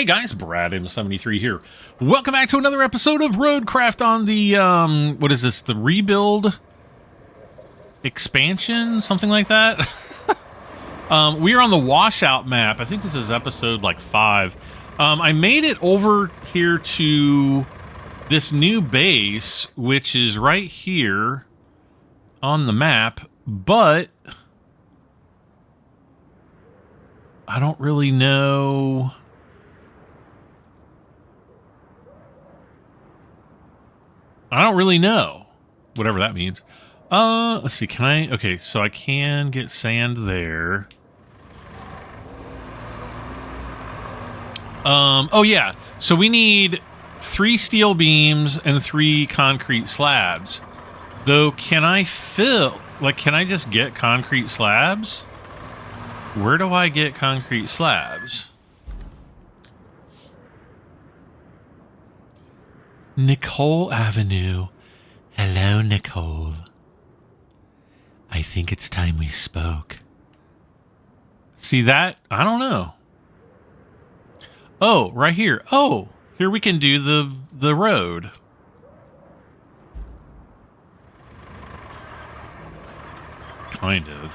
Hey guys, Brad M73 here. Welcome back to another episode of ROADCRAFT on the, what is this, the rebuild expansion? Something like that? We are on the Washout map. I think this is episode like 5. I made it over here to this new base, which is right here on the map, but I don't really know. I don't really know, whatever that means. Let's see, can I, okay, so I can get sand there. Oh yeah, so we need 3 steel beams and 3 concrete slabs. Though, can I fill, like, can I just get concrete slabs? Where do I get concrete slabs? Nicole Avenue. Hello, Nicole. I think it's time we spoke. See that? I don't know. Oh, right here. Oh, here we can do the road. Kind of.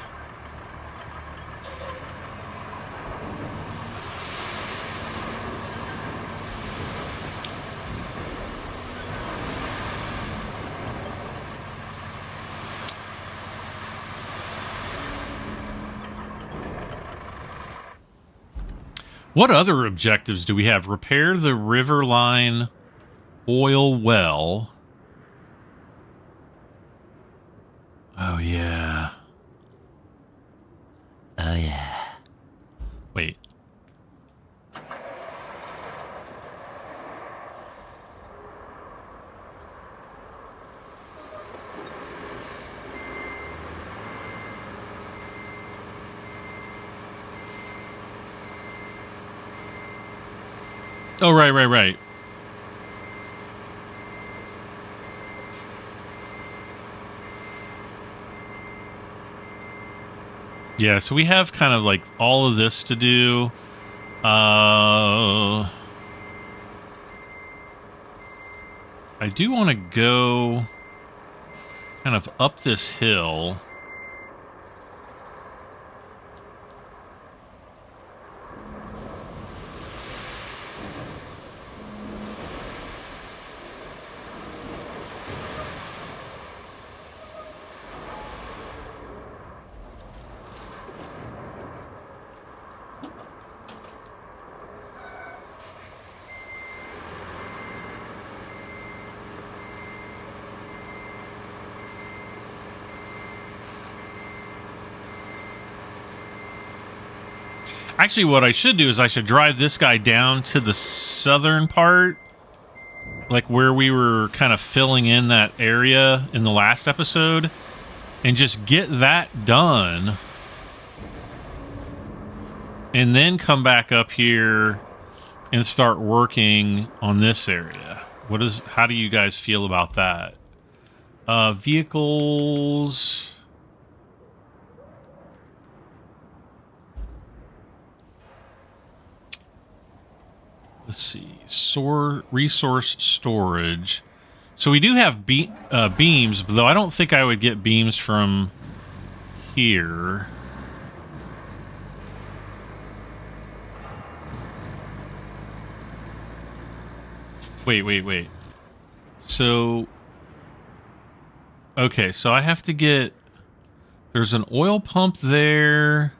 What other objectives do we have? Repair the Riverline oil well. Oh, yeah. Oh, yeah. Wait. Oh, right. Yeah, so we have kind of like all of this to do. I do want to go kind of up this hill. Actually, what I should do is I should drive this guy down to the southern part, like where we were kind of filling in that area in the last episode, and just get that done. And then come back up here and start working on this area. How do you guys feel about that? Vehicles... Let's see. Resource storage. So we do have beams, though I don't think I would get beams from here. Wait. So... Okay, so I have to get... There's an oil pump there.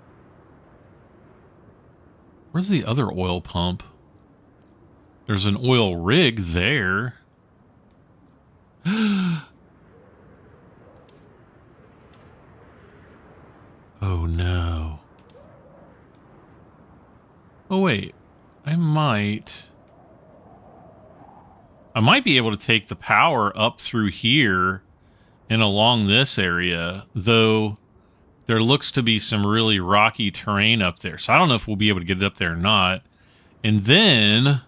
Where's the other oil pump? There's an oil rig there. Oh no. Oh wait. I might be able to take the power up through here and along this area, though there looks to be some really rocky terrain up there. So I don't know if we'll be able to get it up there or not. And then...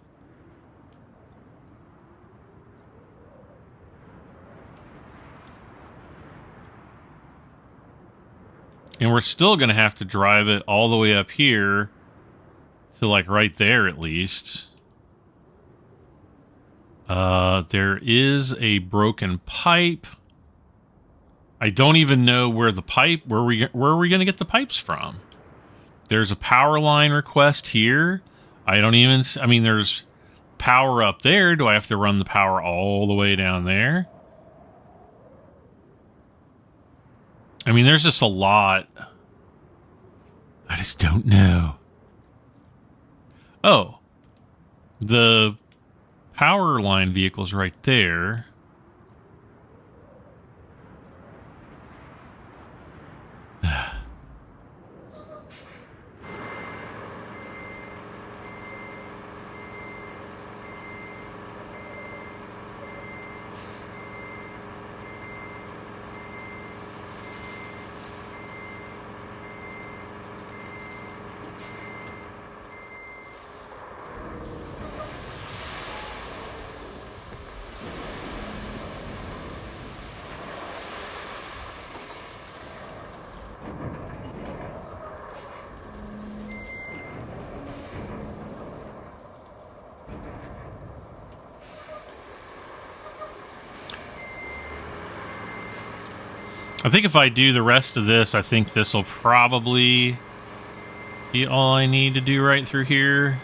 And we're still going to have to drive it all the way up here to, like, right there at least. There is a broken pipe. I don't even know where the pipe, where are we going to get the pipes from? There's a power line request here. I don't even, I mean, there's power up there. Do I have to run the power all the way down there? I mean, there's just a lot. I just don't know. Oh, the power line vehicle's right there. I think if I do the rest of this, I think this will probably be all I need to do right through here.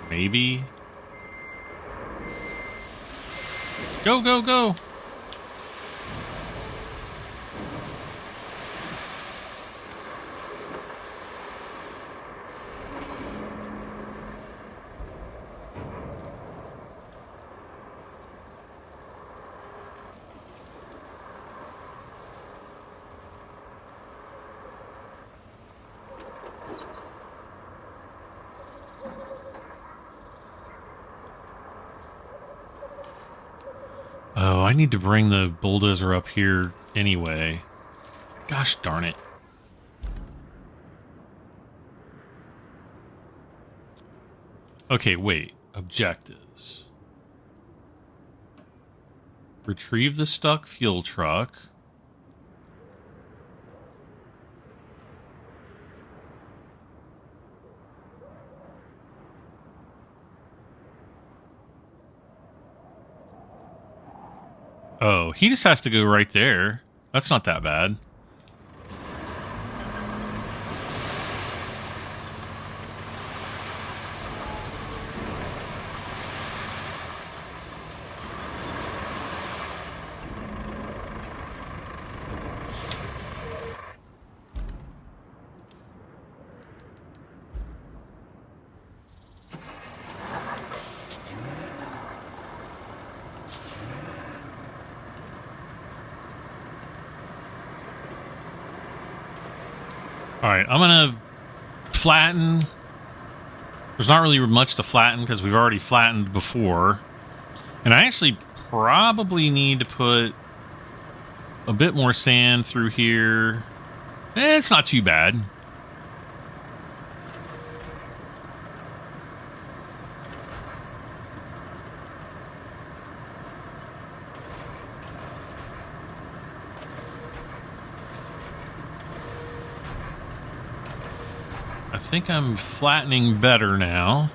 Maybe. Go, go, go! Oh, I need to bring the bulldozer up here anyway. Gosh darn it. Okay, wait. Objectives. Retrieve the stuck fuel truck. Oh, he just has to go right there. That's not that bad. All right, I'm going to flatten. There's not really much to flatten because we've already flattened before. And I actually probably need to put a bit more sand through here. It's not too bad. I think I'm flattening better now.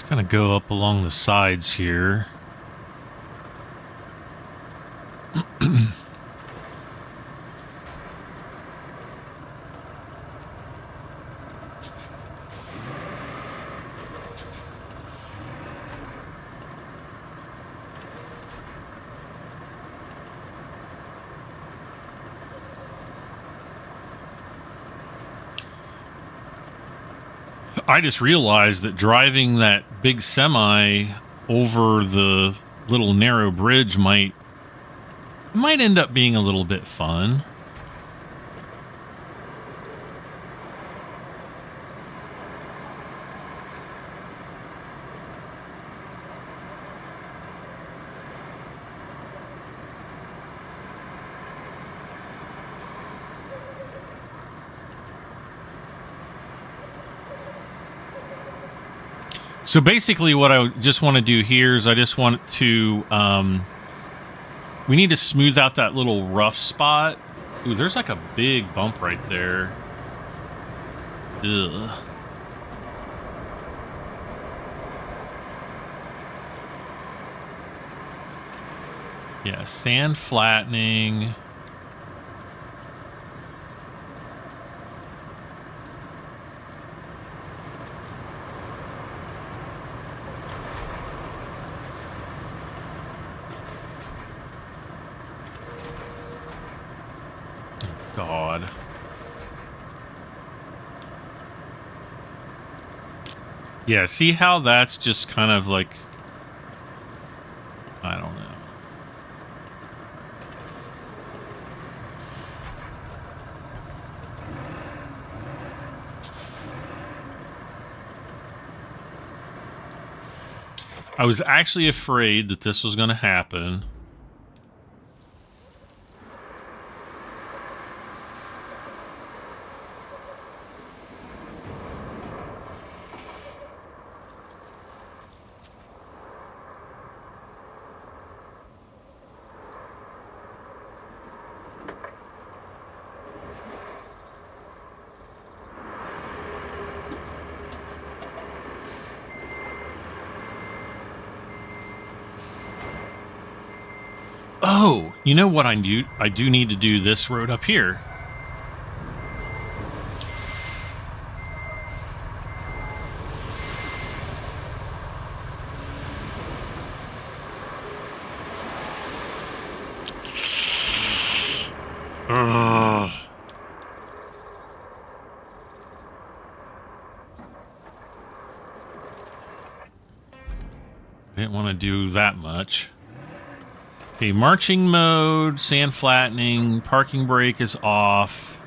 Kind of go up along the sides here. I just realized that driving that big semi over the little narrow bridge might end up being a little bit fun. So basically what I just want to do here is I just want to, we need to smooth out that little rough spot. Ooh, there's like a big bump right there. Ugh. Yeah, sand flattening. God. Yeah, see how that's just kind of like, I don't know. I was actually afraid that this was going to happen. Oh, you know what I do? I do need to do this road up here. Ugh. I didn't want to do that much. Okay, marching mode, sand flattening, parking brake is off.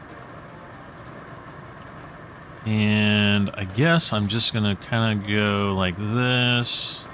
And I guess I'm just going to kind of go like this.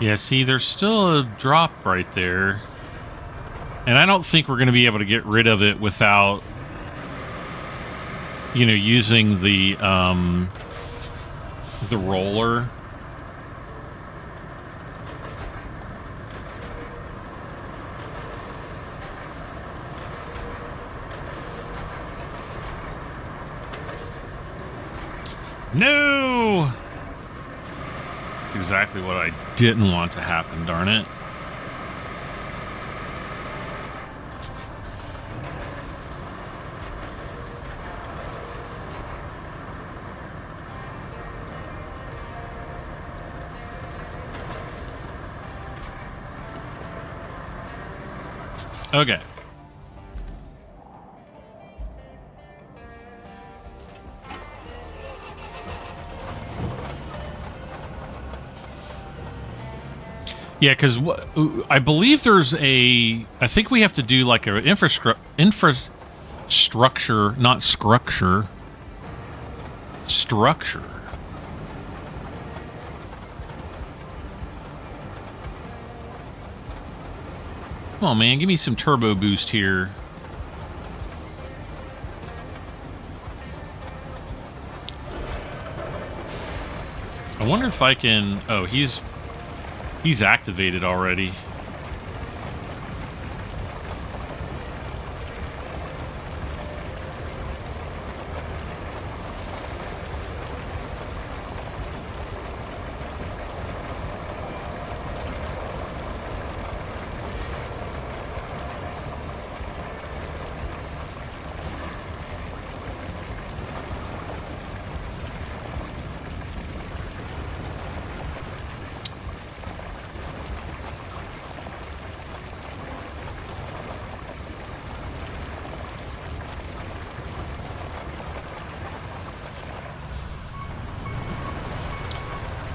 Yeah, see, there's still a drop right there. And I don't think we're going to be able to get rid of it without, you know, using the roller. No! That's exactly what I didn't want to happen, darn it. Okay. Yeah, because I believe there's a... I think we have to do like an infrastructure, not structure. Structure. Come on, man. Give me some turbo boost here. I wonder if I can... Oh, he's activated already.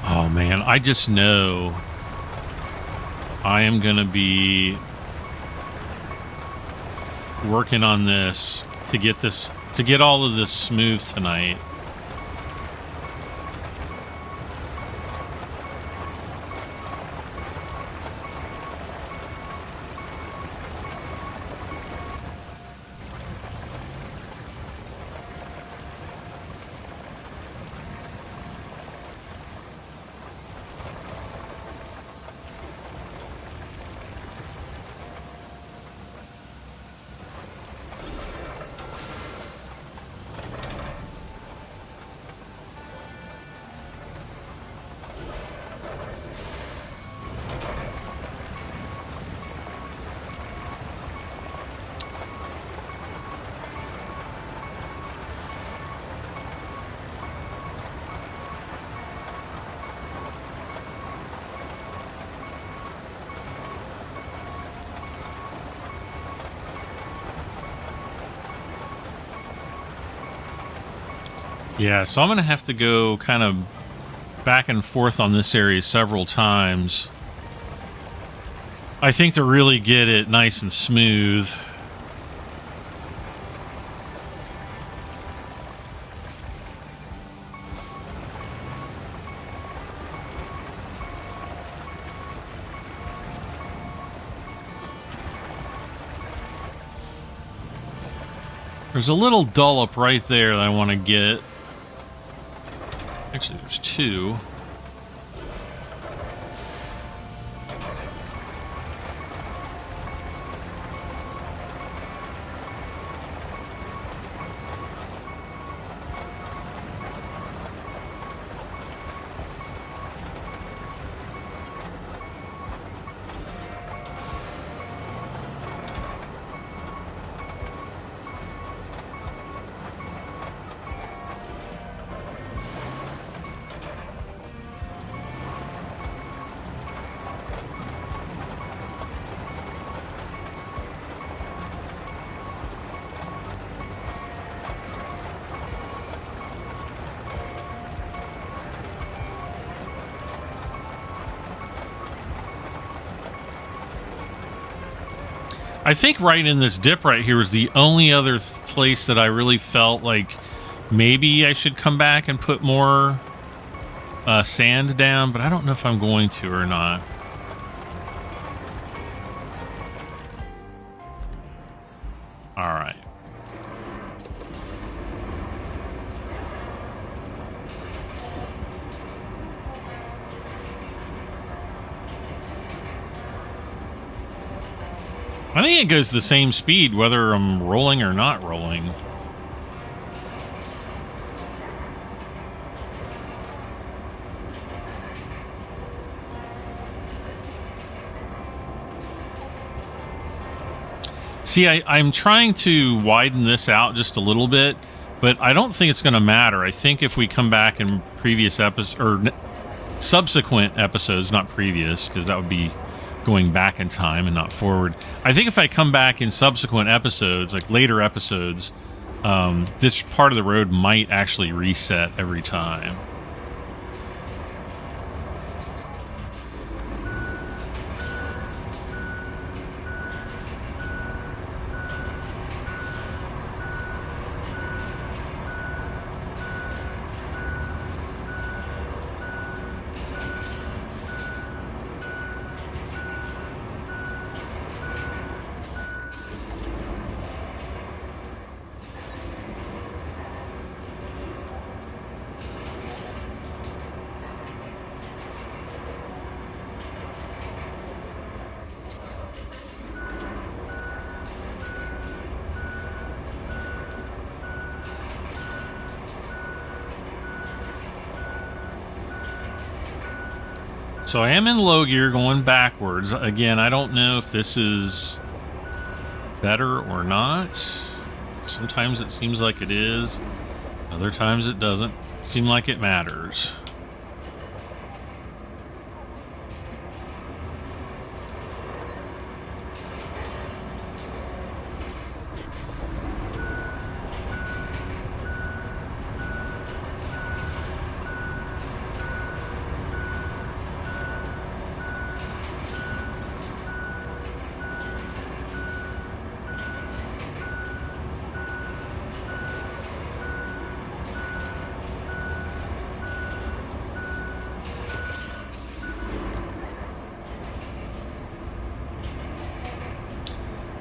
Oh man, I just know I am going to be working on this to get all of this smooth tonight. Yeah, so I'm going to have to go kind of back and forth on this area several times. I think to really get it nice and smooth. There's a little dollop right there that I want to get. Actually, there's two. I think right in this dip right here was the only other place that I really felt like maybe I should come back and put more sand down, but I don't know if I'm going to or not. All right. I think it goes the same speed whether I'm rolling or not rolling. See, I'm trying to widen this out just a little bit, but I don't think it's going to matter. I think if we come back in previous episodes, or subsequent episodes, not previous, because that would be going back in time and not forward. I think if I come back in subsequent episodes, like later episodes, this part of the road might actually reset every time. So I am in low gear going backwards. Again, I don't know if this is better or not. Sometimes it seems like it is. Other times it doesn't seem like it matters.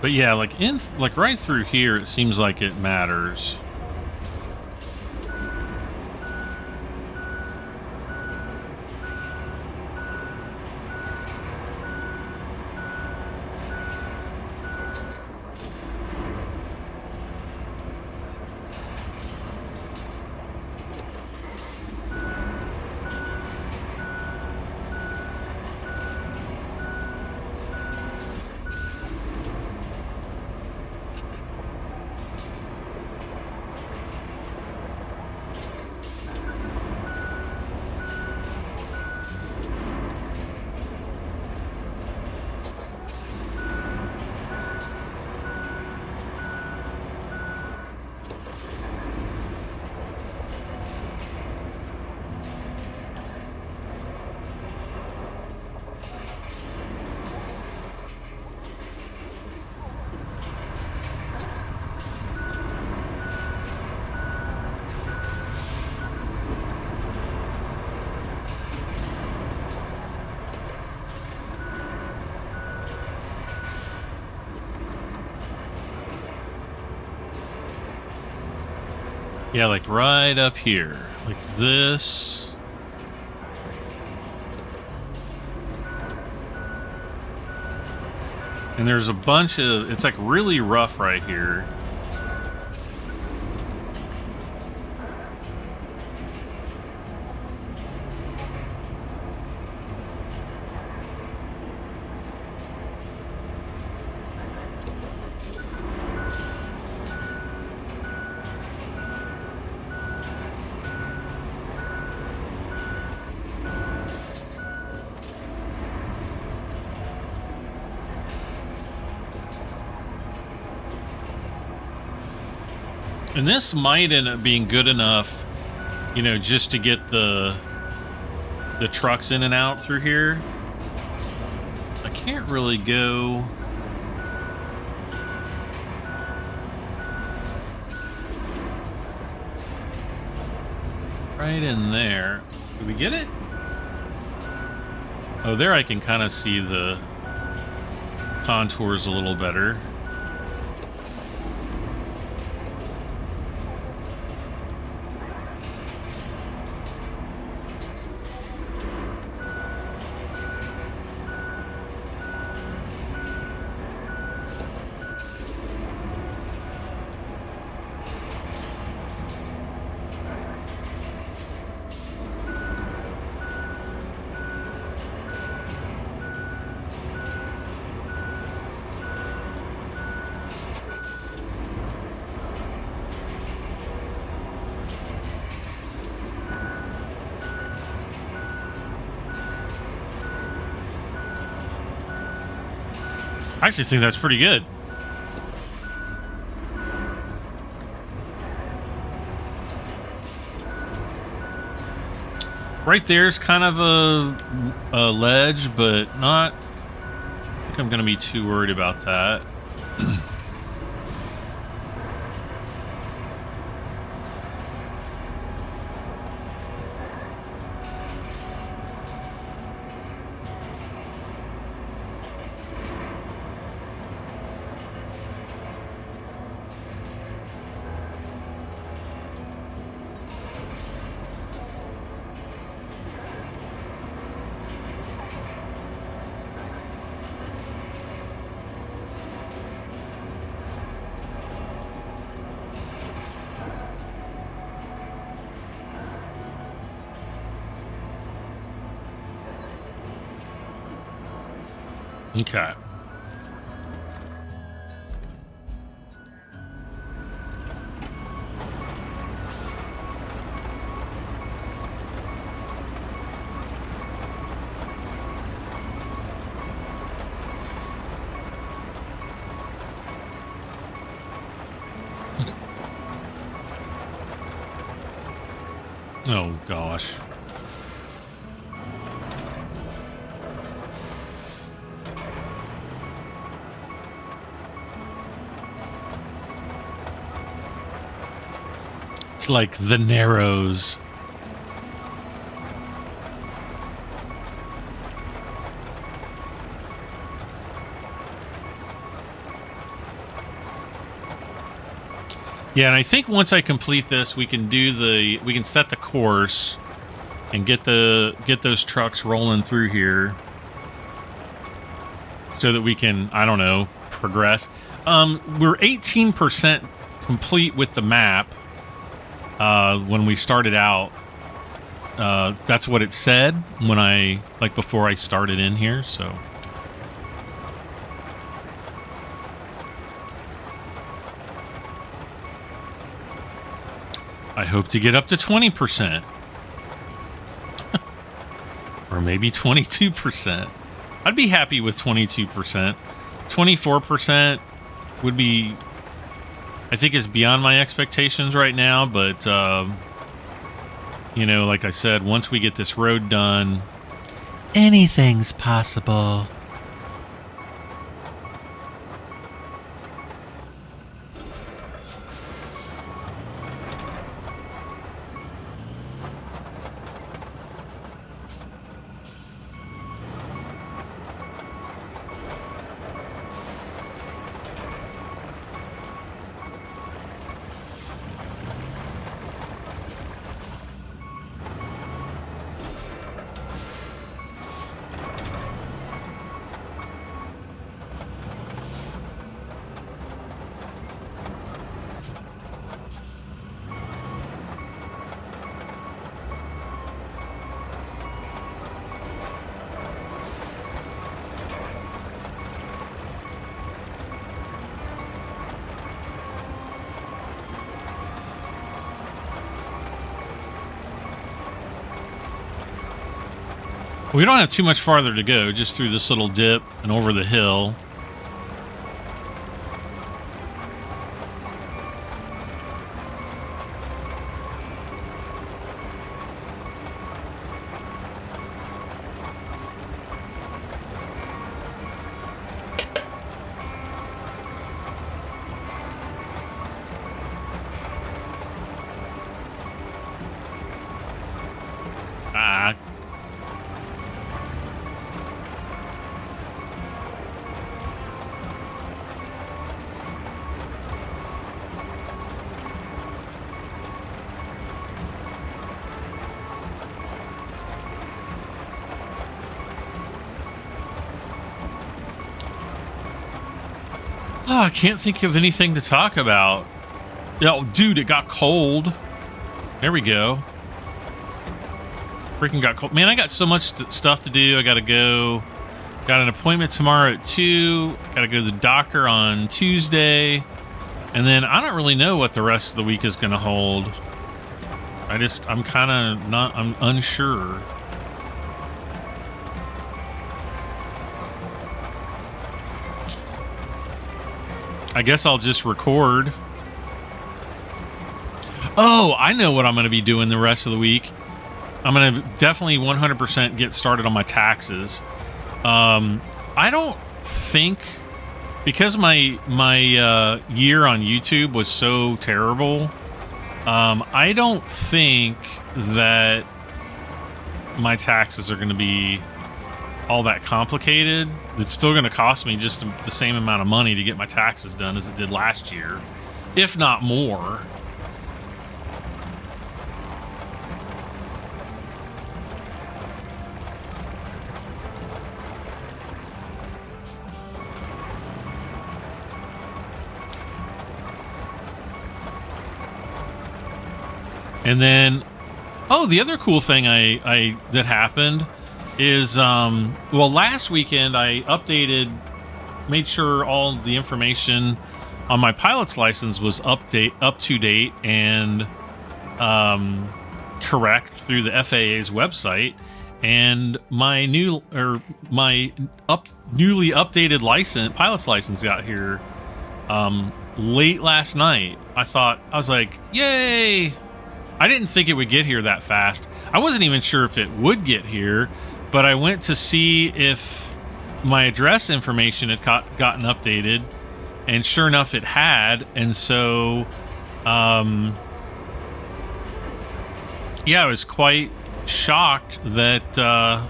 But yeah, like right through here, it seems like it matters. Yeah, like right up here. Like this. And there's a bunch of... It's like really rough right here. And this might end up being good enough, you know, just to get the trucks in and out through here. I can't really go... right in there. Did we get it? Oh, there I can kind of see the contours a little better. I actually think that's pretty good. Right there's kind of a ledge, but not... I think I'm going to be too worried about that. Okay. Oh, gosh. It's like the Narrows. Yeah, and I think once I complete this, we can set the course and get those trucks rolling through here so that we can, I don't know, progress. We're 18% complete with the map when we started out. That's what it said when before I started in here, so. I hope to get up to 20%. Or maybe 22%. I'd be happy with 22%. 24% would be, I think, is beyond my expectations right now, but, you know, like I said, once we get this road done, anything's possible. We don't have too much farther to go, just through this little dip and over the hill. Oh, I can't think of anything to talk about. Oh, dude, it got cold. There we go. Freaking got cold. Man, I got so much stuff to do. I gotta go. Got an appointment tomorrow at 2. Gotta go to the doctor on Tuesday. And then I don't really know what the rest of the week is gonna hold. I'm unsure. I guess I'll just record. Oh, I know what I'm going to be doing the rest of the week. I'm going to definitely 100% get started on my taxes. I don't think, because my year on YouTube was so terrible, I don't think that my taxes are going to be all that complicated. It's still going to cost me just the same amount of money to get my taxes done as it did last year, if not more. And then, oh, the other cool thing that happened is, well, last weekend I made sure all the information on my pilot's license was up to date and correct through the FAA's website, and my newly updated pilot's license got here late last night. I was like, yay! I didn't think it would get here that fast. I wasn't even sure if it would get here, but I went to see if my address information had gotten updated, and sure enough it had. And so yeah, I was quite shocked that that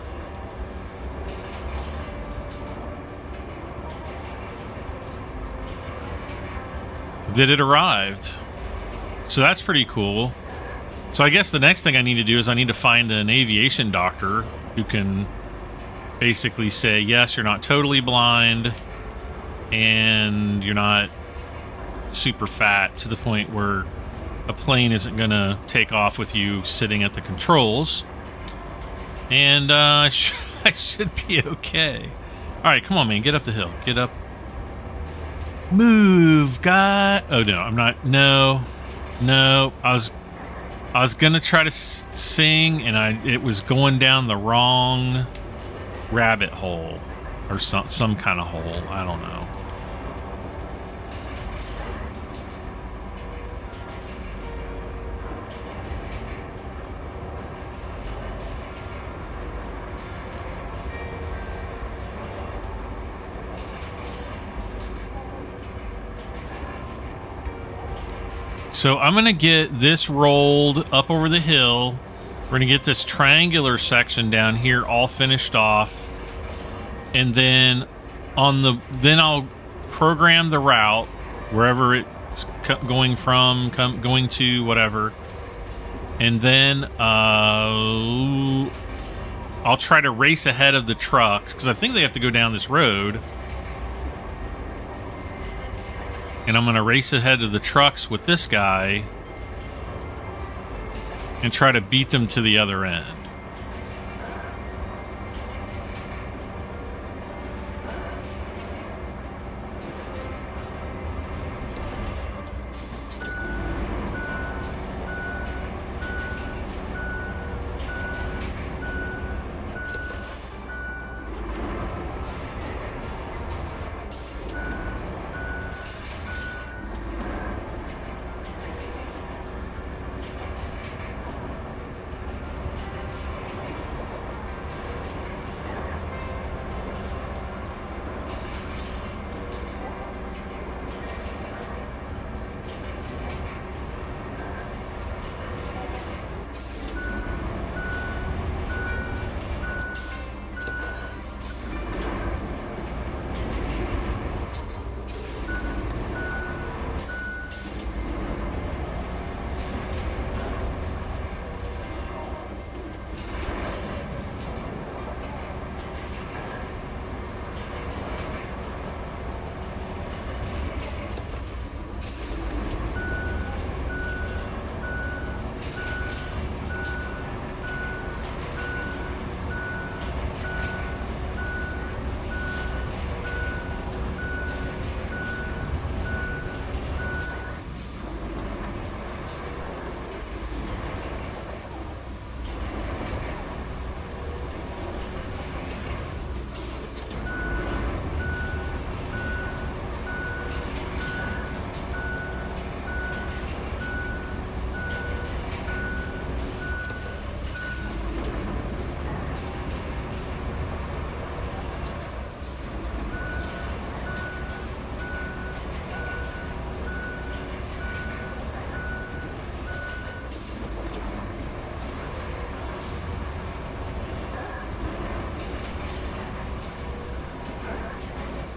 it arrived. So that's pretty cool. So I guess the next thing I need to do is I need to find an aviation doctor who can basically say, yes, you're not totally blind and you're not super fat to the point where a plane isn't going to take off with you sitting at the controls. And I should be okay. All right, come on, man. Get up the hill. Get up. Move, guy. Oh, no, I'm not. No. I was gonna try to sing, and it was going down the wrong rabbit hole, or some kind of hole. I don't know. So I'm going to get this rolled up over the hill. We're going to get this triangular section down here all finished off. And then then I'll program the route wherever it's going from, going to, whatever. And then I'll try to race ahead of the trucks, because I think they have to go down this road. And I'm going to race ahead of the trucks with this guy and try to beat them to the other end.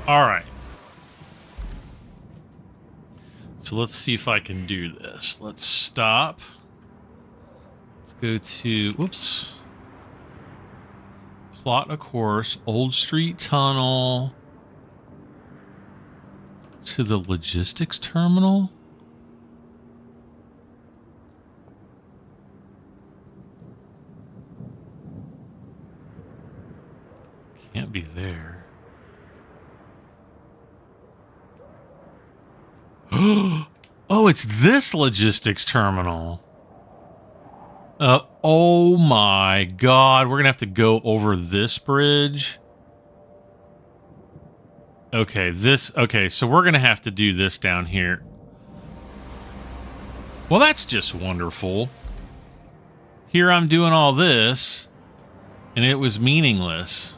All right. So let's see if I can do this. Let's stop. Let's go to, whoops. Plot a course, Old Street Tunnel to the logistics terminal. there. Oh, it's this logistics terminal. Oh my God. We're going to have to go over this bridge. Okay, so we're going to have to do this down here. Well, that's just wonderful. Here I'm doing all this, and it was meaningless.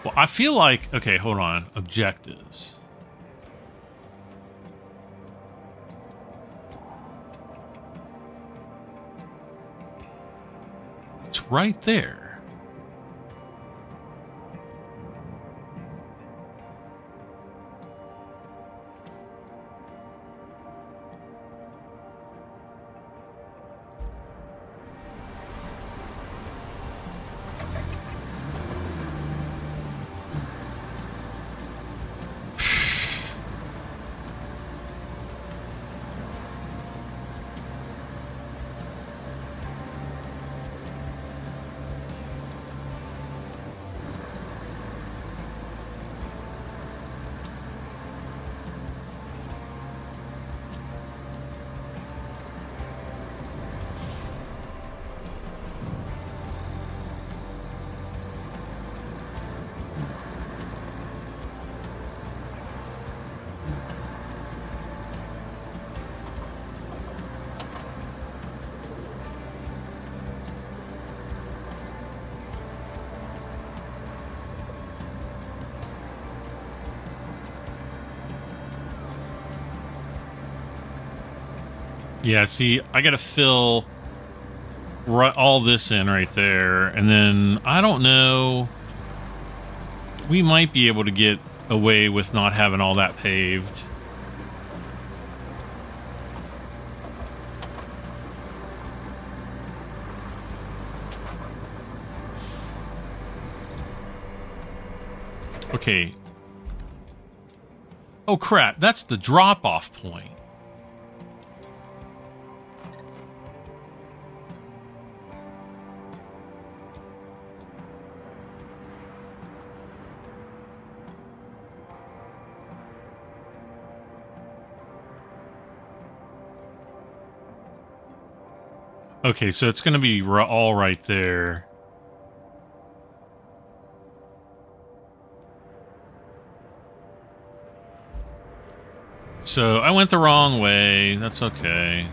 Well, I feel like... Okay, hold on. Objectives. It's right there. Yeah, see, I got to fill all this in right there, and then I don't know. We might be able to get away with not having all that paved. Okay. Oh crap, that's the drop-off point. Okay, so it's going to be all right there. So I went the wrong way. That's okay.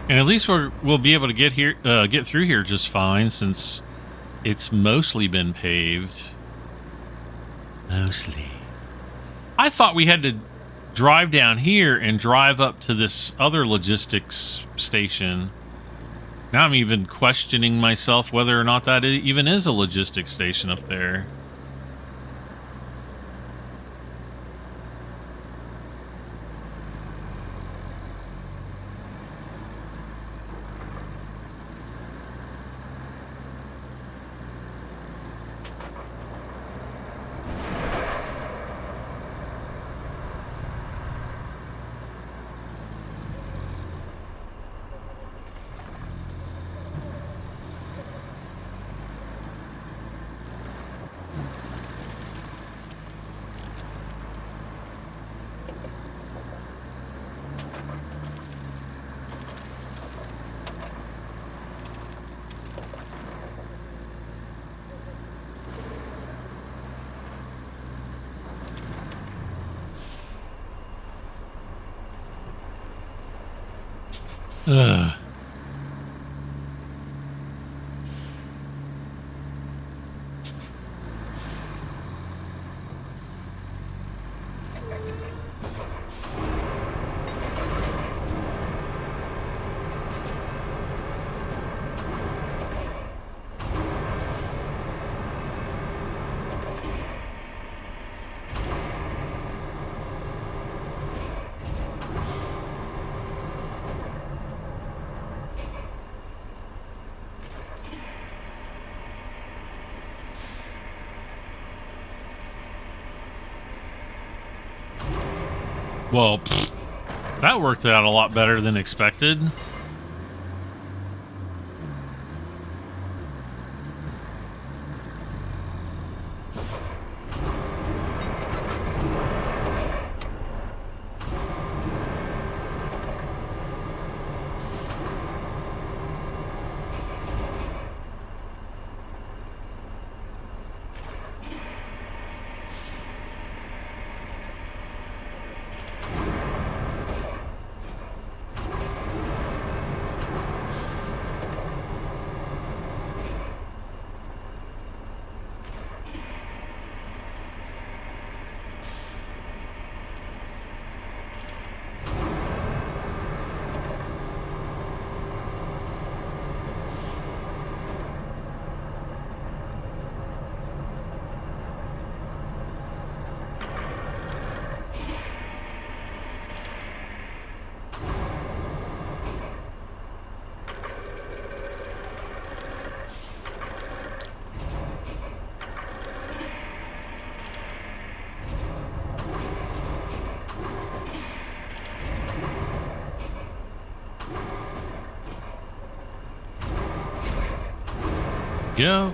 And at least we'll be able to get through here just fine, since it's mostly been paved. Mostly. I thought we had to drive down here and drive up to this other logistics station. Now I'm even questioning myself whether or not that even is a logistics station up there. Ugh. Well, that worked out a lot better than expected. Go.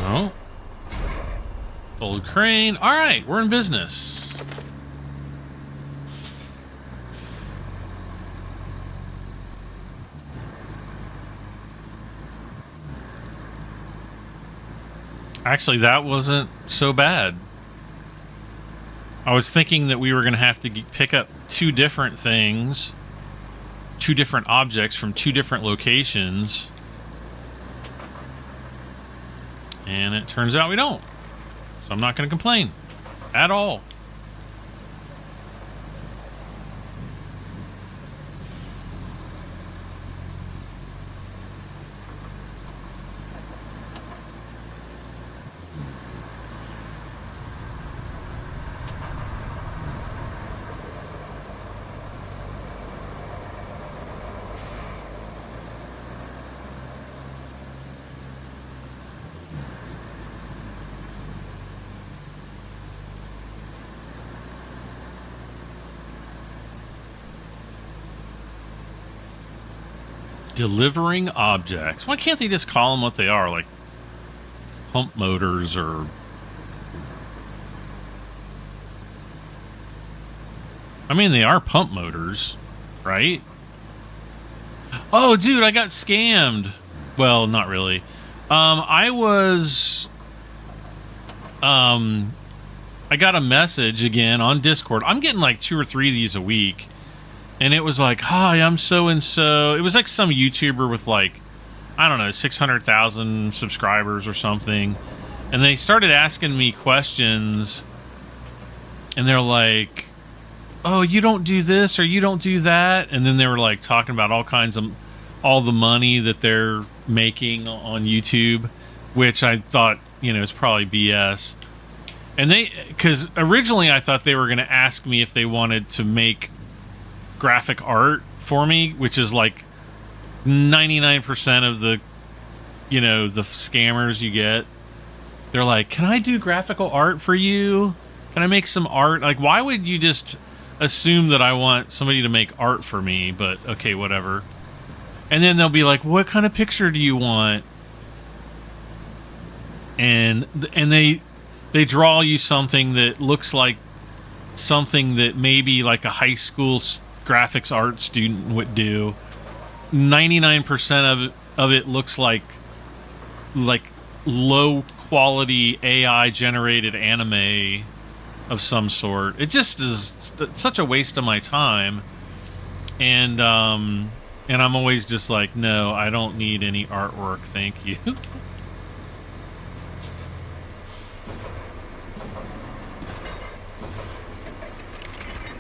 No. Old crane. All right, we're in business. Actually, that wasn't so bad. I was thinking that we were going to have to pick up two different things, two different objects from two different locations. And it turns out we don't. So I'm not going to complain at all. Delivering objects. Why can't they just call them what they are, like pump motors or... I mean, they are pump motors, right? Oh, dude, I got scammed. Well, not really. I got a message again on Discord. I'm getting like 2 or 3 of these a week. And it was like, hi, I'm so-and-so. It was like some YouTuber with like, I don't know, 600,000 subscribers or something. And they started asking me questions. And they're like, oh, you don't do this or you don't do that. And then they were like talking about all kinds of, all the money that they're making on YouTube. Which I thought, you know, is probably BS. And they, because originally I thought they were going to ask me if they wanted to make graphic art for me, which is like 99% of the, you know, the scammers you get. They're like, can I do graphical art for you? Can I make some art? Like, why would you just assume that I want somebody to make art for me? But okay, whatever. And then they'll be like, what kind of picture do you want? and they draw you something that looks like something that maybe like a high school graphics art student would do. 99% of it looks like low quality AI generated anime of some sort. It just is such a waste of my time, and I'm always just like, no, I don't need any artwork, thank you.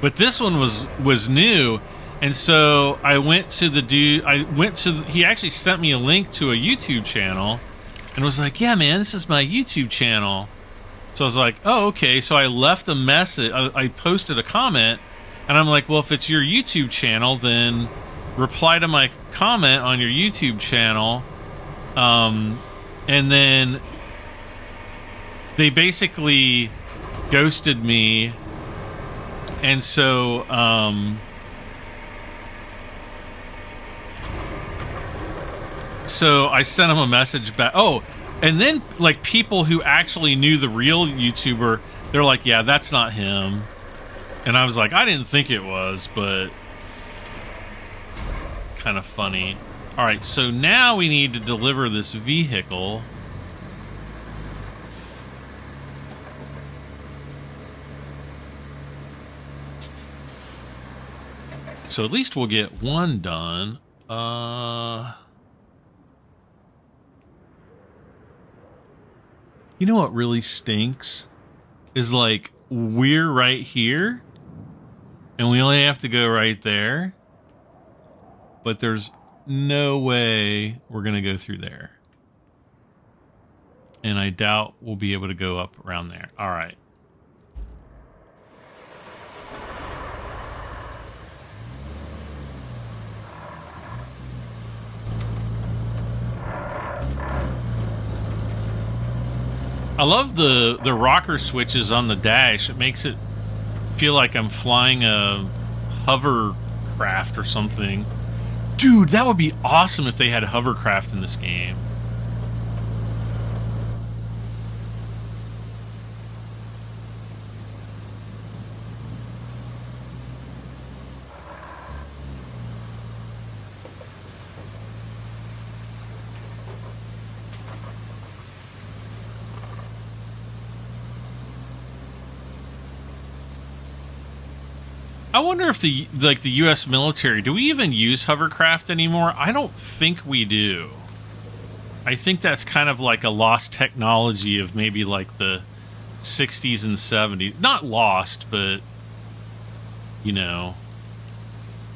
But this one was new, and so I went to the dude. He actually sent me a link to a YouTube channel, and was like, "Yeah, man, this is my YouTube channel." So I was like, "Oh, okay." So I left a message. I posted a comment, and I'm like, "Well, if it's your YouTube channel, then reply to my comment on your YouTube channel." And then they basically ghosted me. And so, so I sent him a message back. Oh, and then like people who actually knew the real YouTuber, they're like, yeah, that's not him. And I was like, I didn't think it was, but kind of funny. All right, so now we need to deliver this vehicle. So at least we'll get one done. You know what really stinks? Is like, we're right here, and we only have to go right there. But there's no way we're going to go through there. And I doubt we'll be able to go up around there. All right. I love the rocker switches on the dash. It makes it feel like I'm flying a hovercraft or something. Dude, that would be awesome if they had hovercraft in this game. I wonder if the U.S. military, do we even use hovercraft anymore? I don't think we do. I think that's kind of like a lost technology of maybe like the 60s and 70s. Not lost, but, you know,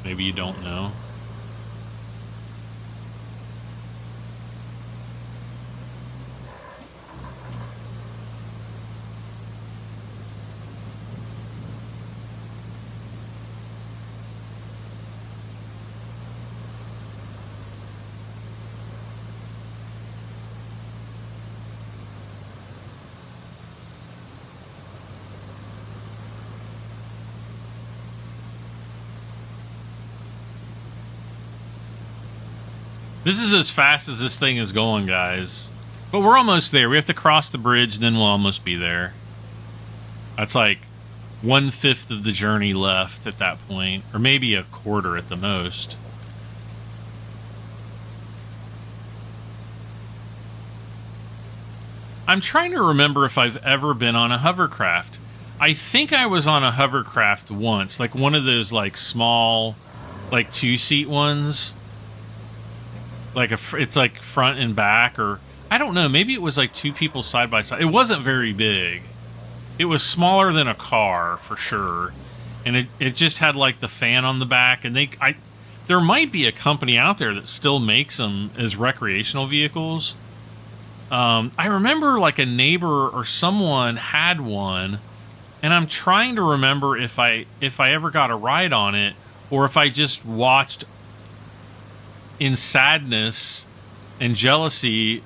maybe you don't know. This is as fast as this thing is going, guys. But we're almost there. We have to cross the bridge, then we'll almost be there. That's like 1/5 of the journey left at that point. Or maybe a quarter at the most. I'm trying to remember if I've ever been on a hovercraft. I think I was on a hovercraft once. Like one of those like small, like 2-seat ones. Like it's like front and back, or I don't know, maybe it was like two people side by side. It wasn't very big. It was smaller than a car for sure, and it just had like the fan on the back. And there might be a company out there that still makes them as recreational vehicles. I remember like a neighbor or someone had one, and I'm trying to remember if I ever got a ride on it, or if I just watched in sadness and jealousy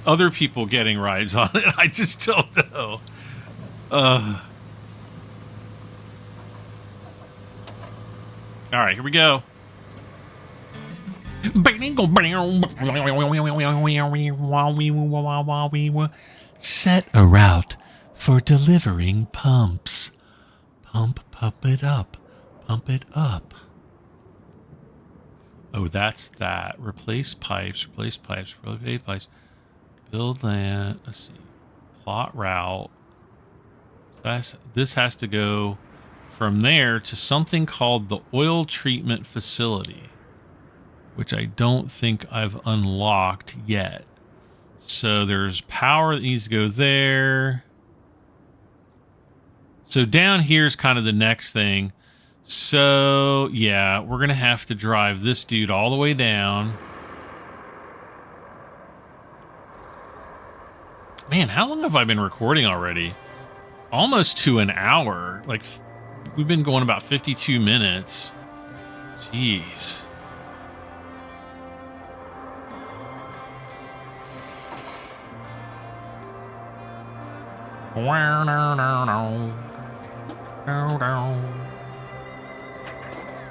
other people getting rides on it. I just don't know. All right, here we go. Set a route for delivering pumps. Pump it up. Pump it up. Oh, that's that. Replace pipes. Replace pipes. Build land. Let's see. Plot route. This has to go from there to something called the oil treatment facility, which I don't think I've unlocked yet. So there's power that needs to go there. So down here is kind of the next thing. So yeah, we're going to have to drive this dude all the way down. Man, how long have I been recording already? Almost to an hour. Like, we've been going about 52 minutes. Jeez.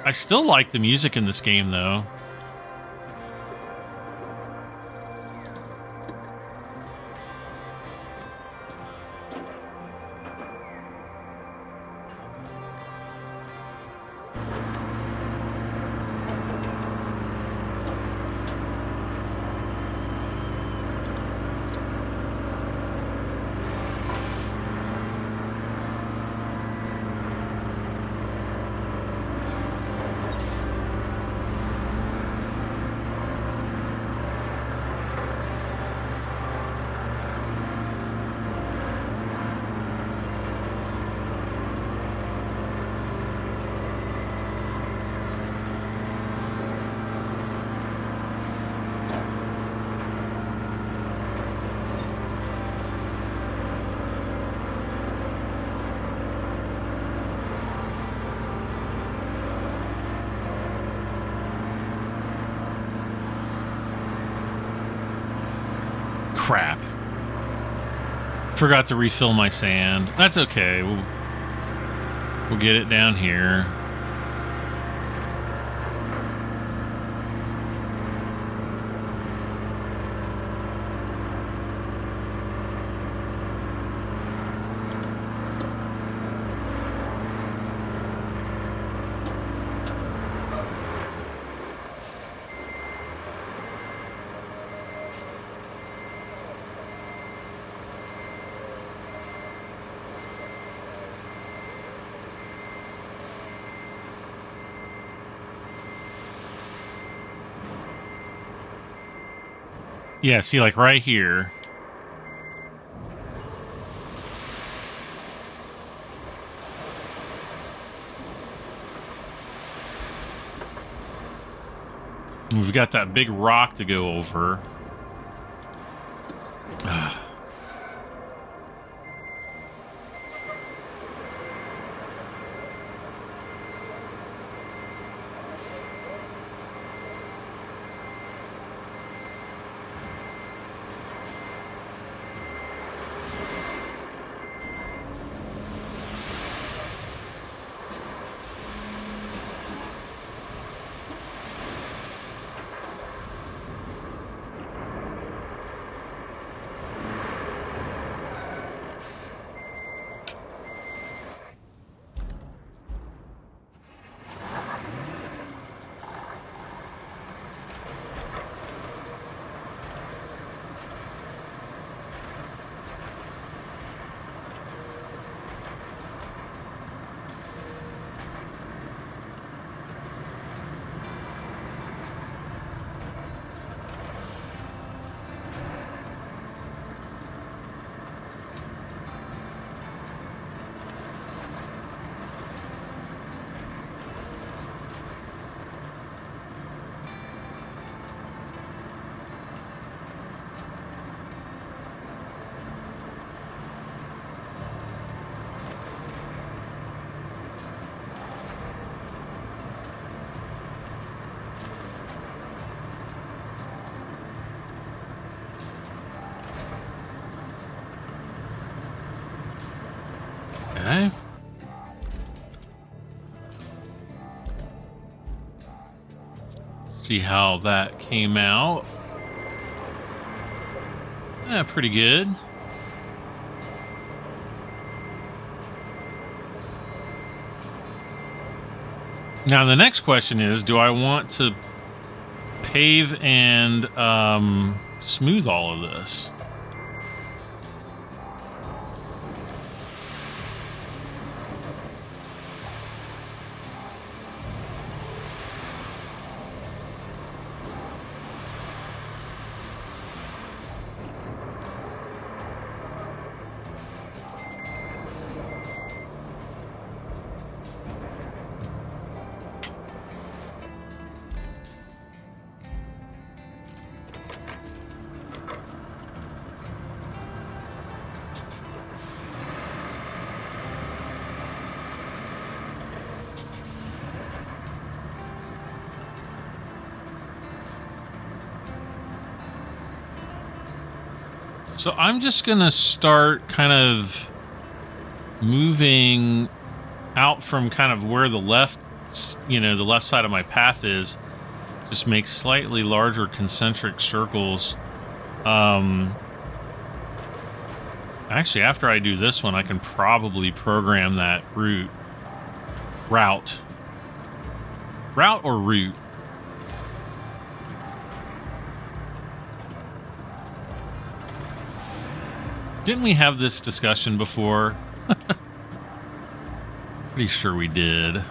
I still like the music in this game, though. Crap. Forgot to refill my sand. That's okay. We'll get it down here. Yeah, see, like right here. We've got that big rock to go over. See how that came out. Yeah, pretty good. Now the next question is, do I want to pave and smooth all of this? So I'm just going to start kind of moving out from kind of where the left, the left side of my path is. Just make slightly larger concentric circles. Actually, after I do this one, I can probably program that route or route. Didn't we have this discussion before? Pretty sure we did.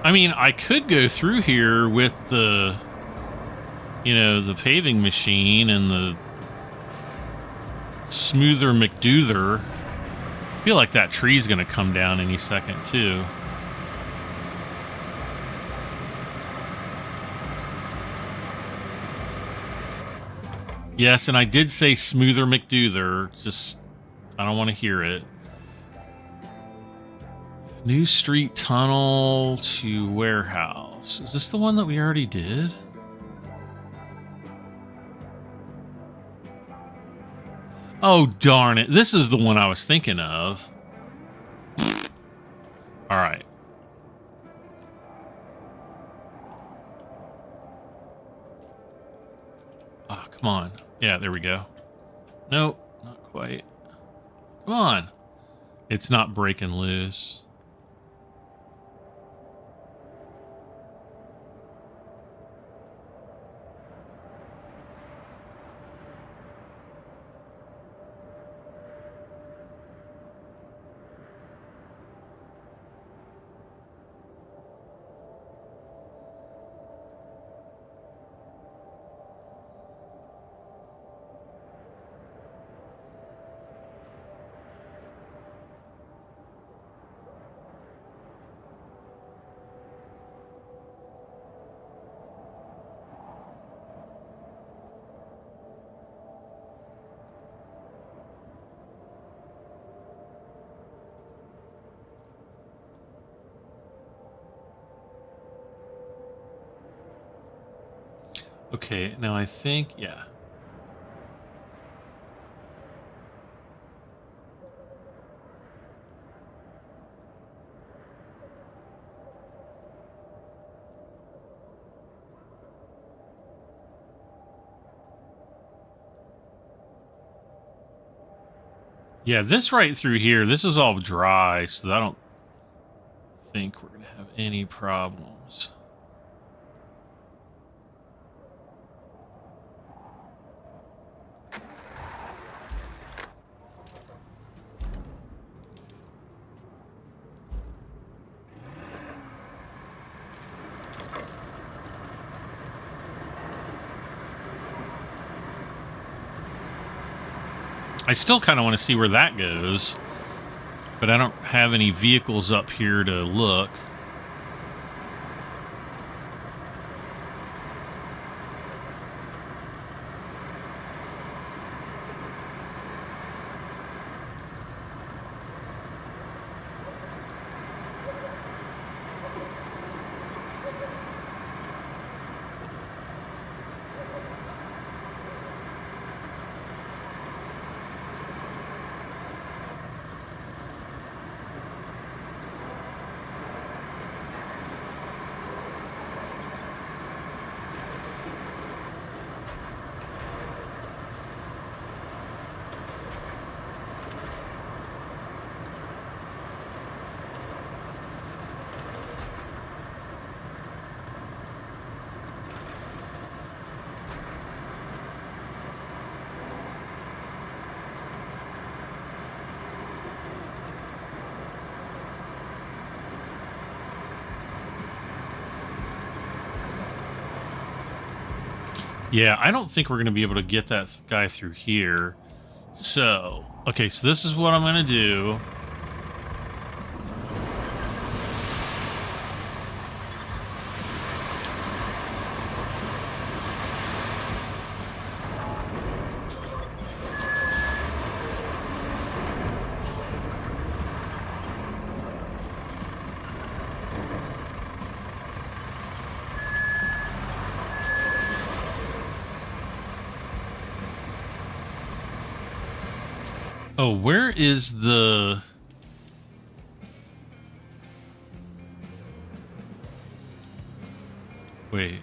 I mean, I could go through here with the, the paving machine and the smoother McDoother. I feel like that tree's going to come down any second, too. Yes, and I did say smoother McDoother. Just, I don't want to hear it. New street tunnel to warehouse. Is this the one that we already did? Oh, darn it. This is the one I was thinking of. All right. Oh, come on. Yeah, there we go. Nope, not quite. Come on. It's not breaking loose. Okay, now I think, yeah. Yeah, this right through here, this is all dry, so I don't think we're going to have any problems. I still kind of want to see where that goes, but I don't have any vehicles up here to look. Yeah, I don't think we're going to be able to get that guy through here. So, okay, so this is what I'm going to do. Oh, where is the... Wait.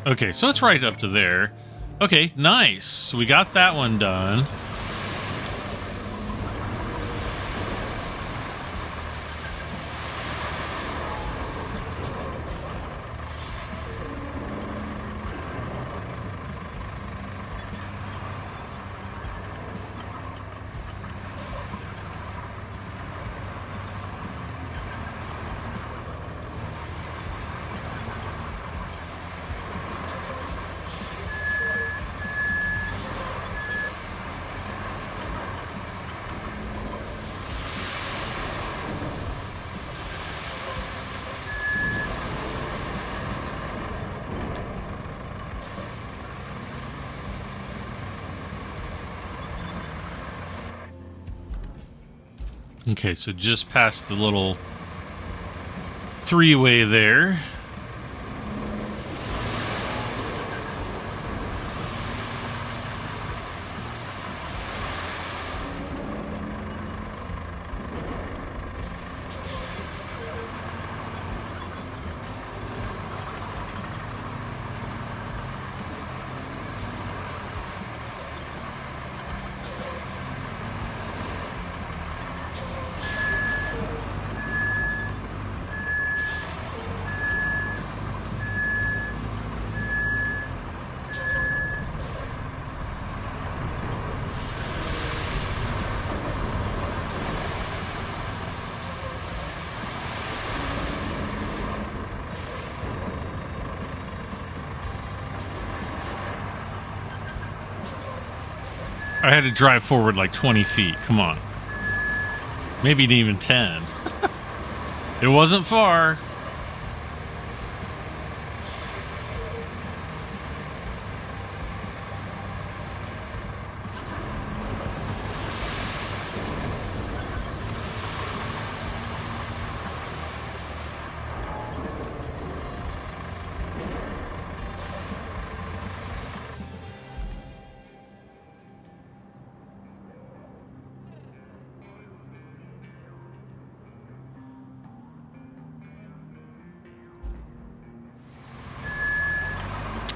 Okay, so it's right up to there. Okay, nice. So we got that one done. Okay, so just past the little three-way there. I had to drive forward like 20 feet. Come on. Maybe even 10. It wasn't far.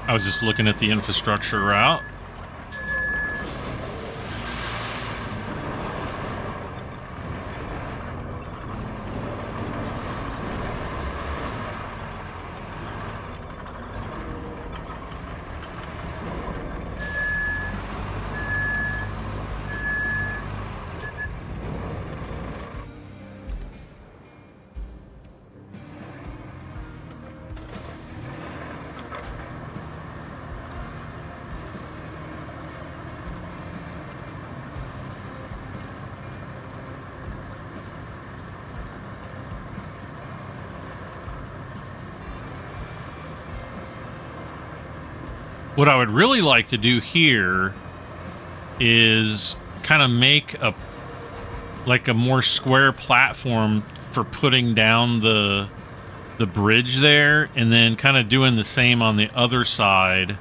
I was just looking at the infrastructure route. What I would really like to do here is kind of make a more square platform for putting down the bridge there, and then kind of doing the same on the other side.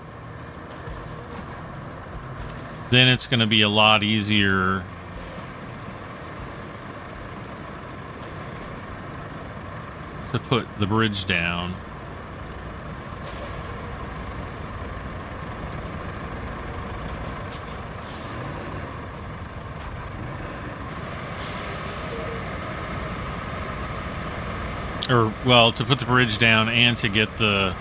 Then it's going to be a lot easier to put the bridge down. Or, well, to put the bridge down and to get the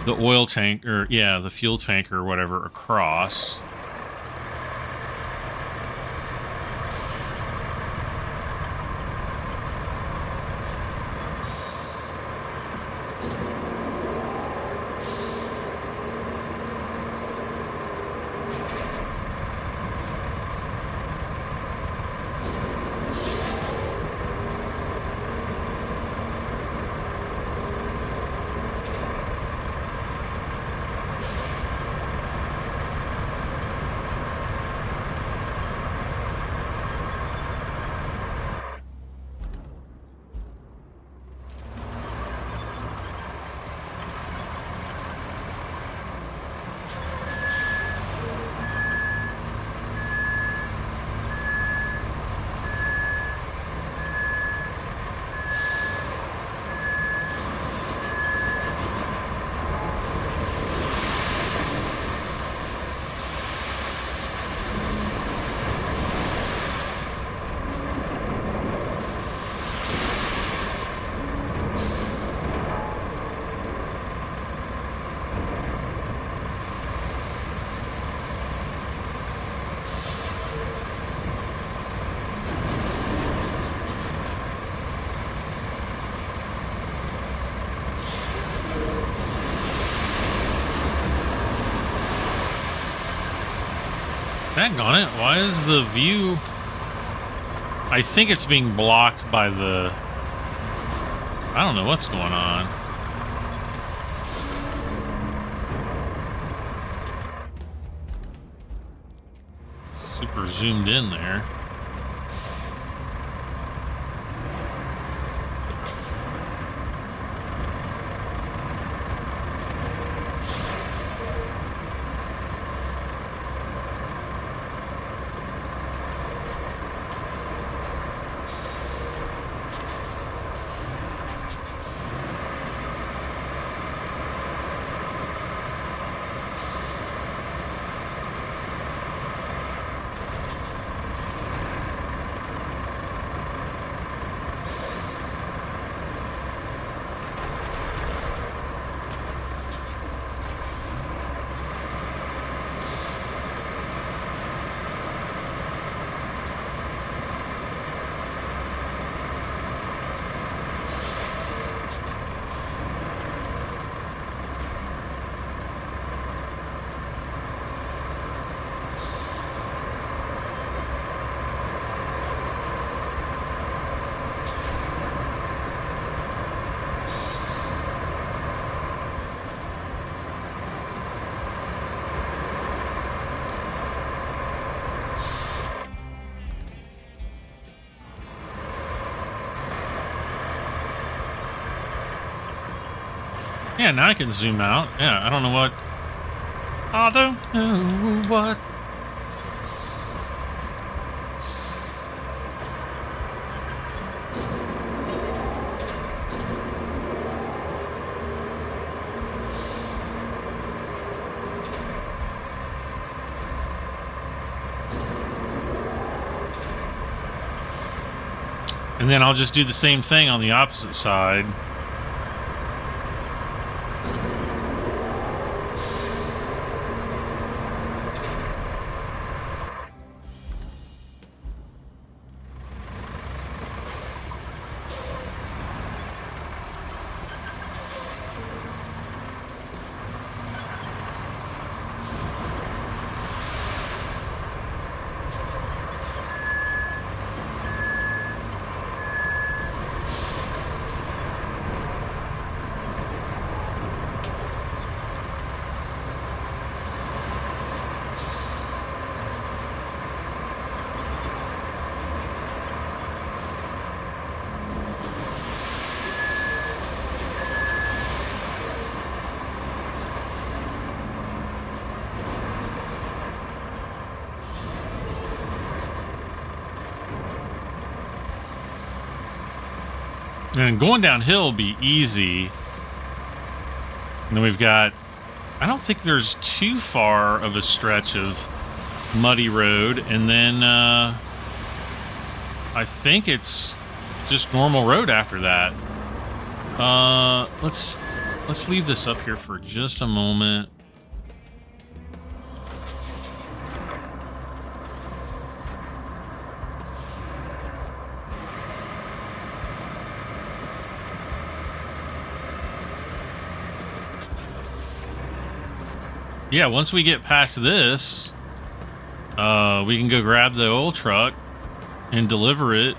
the oil tank, or yeah, the fuel tank or whatever across. Daggone it, why is the view... I think it's being blocked by the... I don't know what's going on. Super zoomed in there. Yeah, now I can zoom out. Yeah, I don't know what... I don't know what... And then I'll just do the same thing on the opposite side. And going downhill will be easy. And then we've got... I don't think there's too far of a stretch of muddy road. And then I think it's just normal road after that. Let's let's leave this up here for just a moment. Yeah, once we get past this, we can go grab the oil truck and deliver it.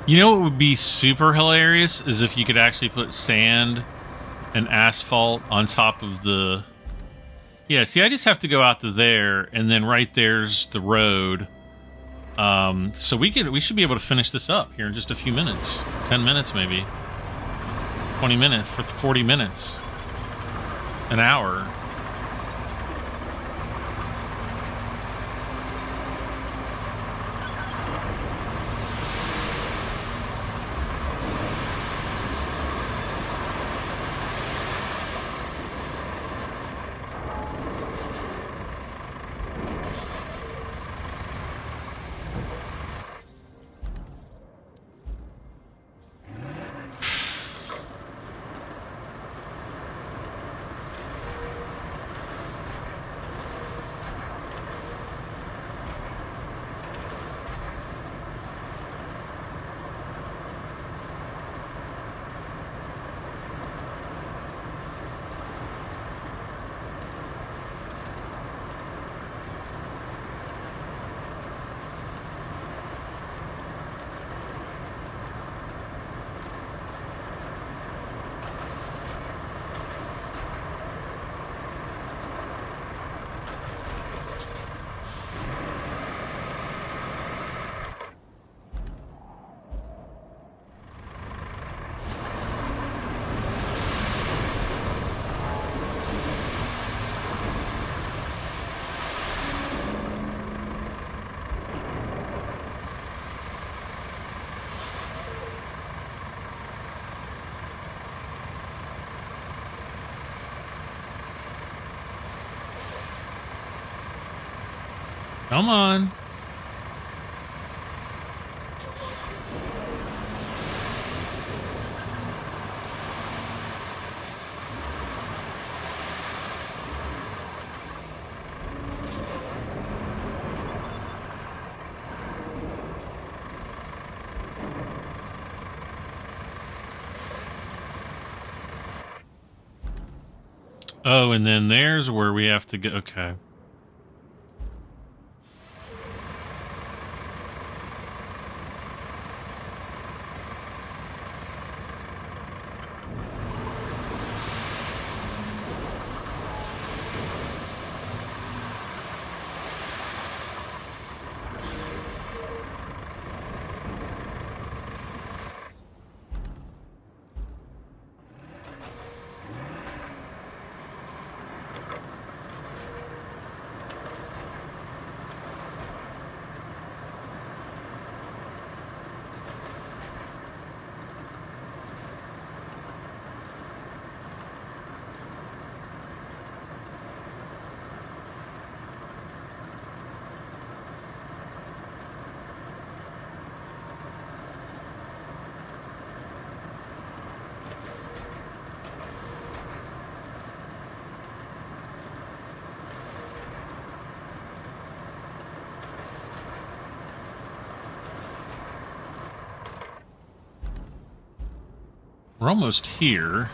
You know what would be super hilarious is if you could actually put sand and asphalt on top of the... Yeah, see, I just have to go out to there, and then right there's the road. So we should be able to finish this up here in just a few minutes. 10 minutes, maybe. 20 minutes, for 40 minutes. An hour. Come on. Oh, and then there's where we have to go. Okay. We're almost here.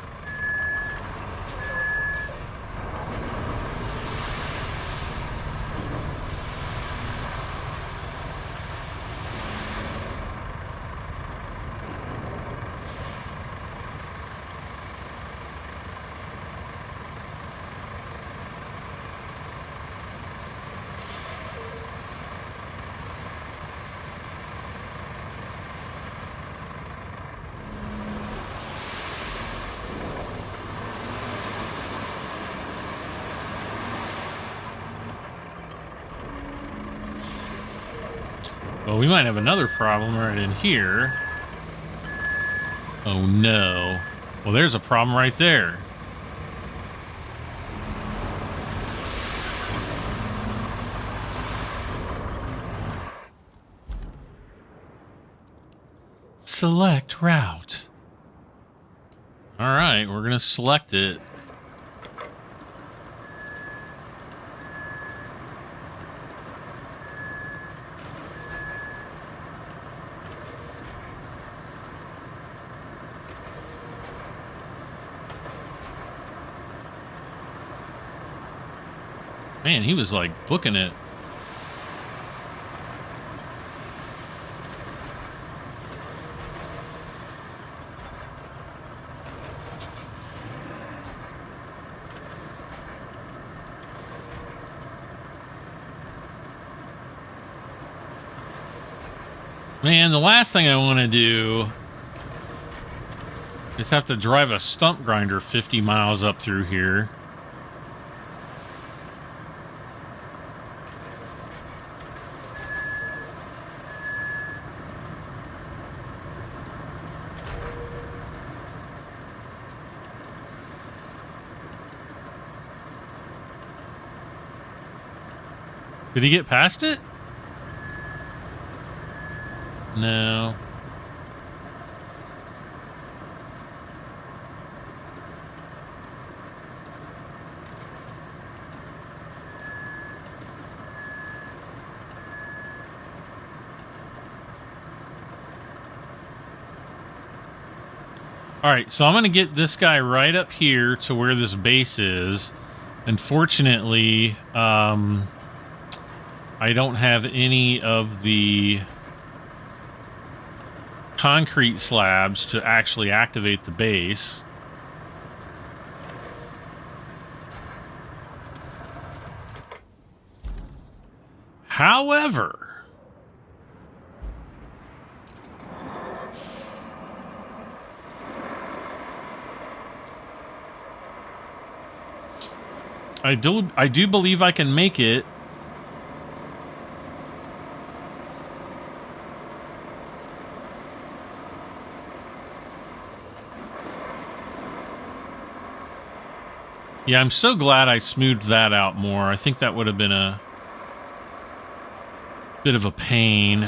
Well, we might have another problem right in here. Oh no. Well, there's a problem right there. Select route. All right, we're going to select it. Man, he was like booking it. Man, the last thing I want to do is have to drive a stump grinder 50 miles up through here. Did he get past it? No. All right, so I'm going to get this guy right up here to where this base is. Unfortunately, I don't have any of the concrete slabs to actually activate the base. However, I do believe I can make it. Yeah, I'm so glad I smoothed that out more. I think that would have been a bit of a pain.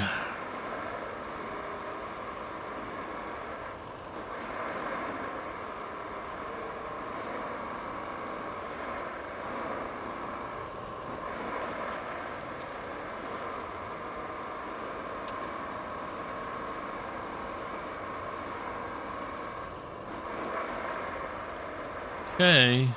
Okay.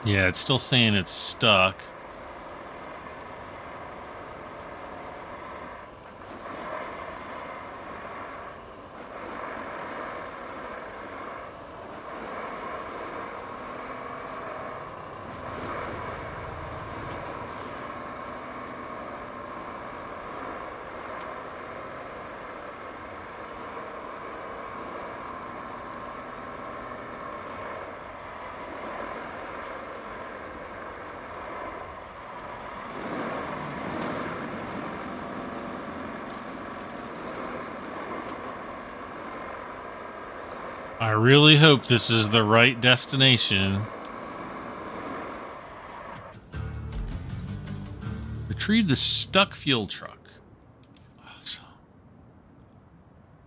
Yeah, it's still saying it's stuck. I really hope this is the right destination. Retrieve the stuck fuel truck. Awesome.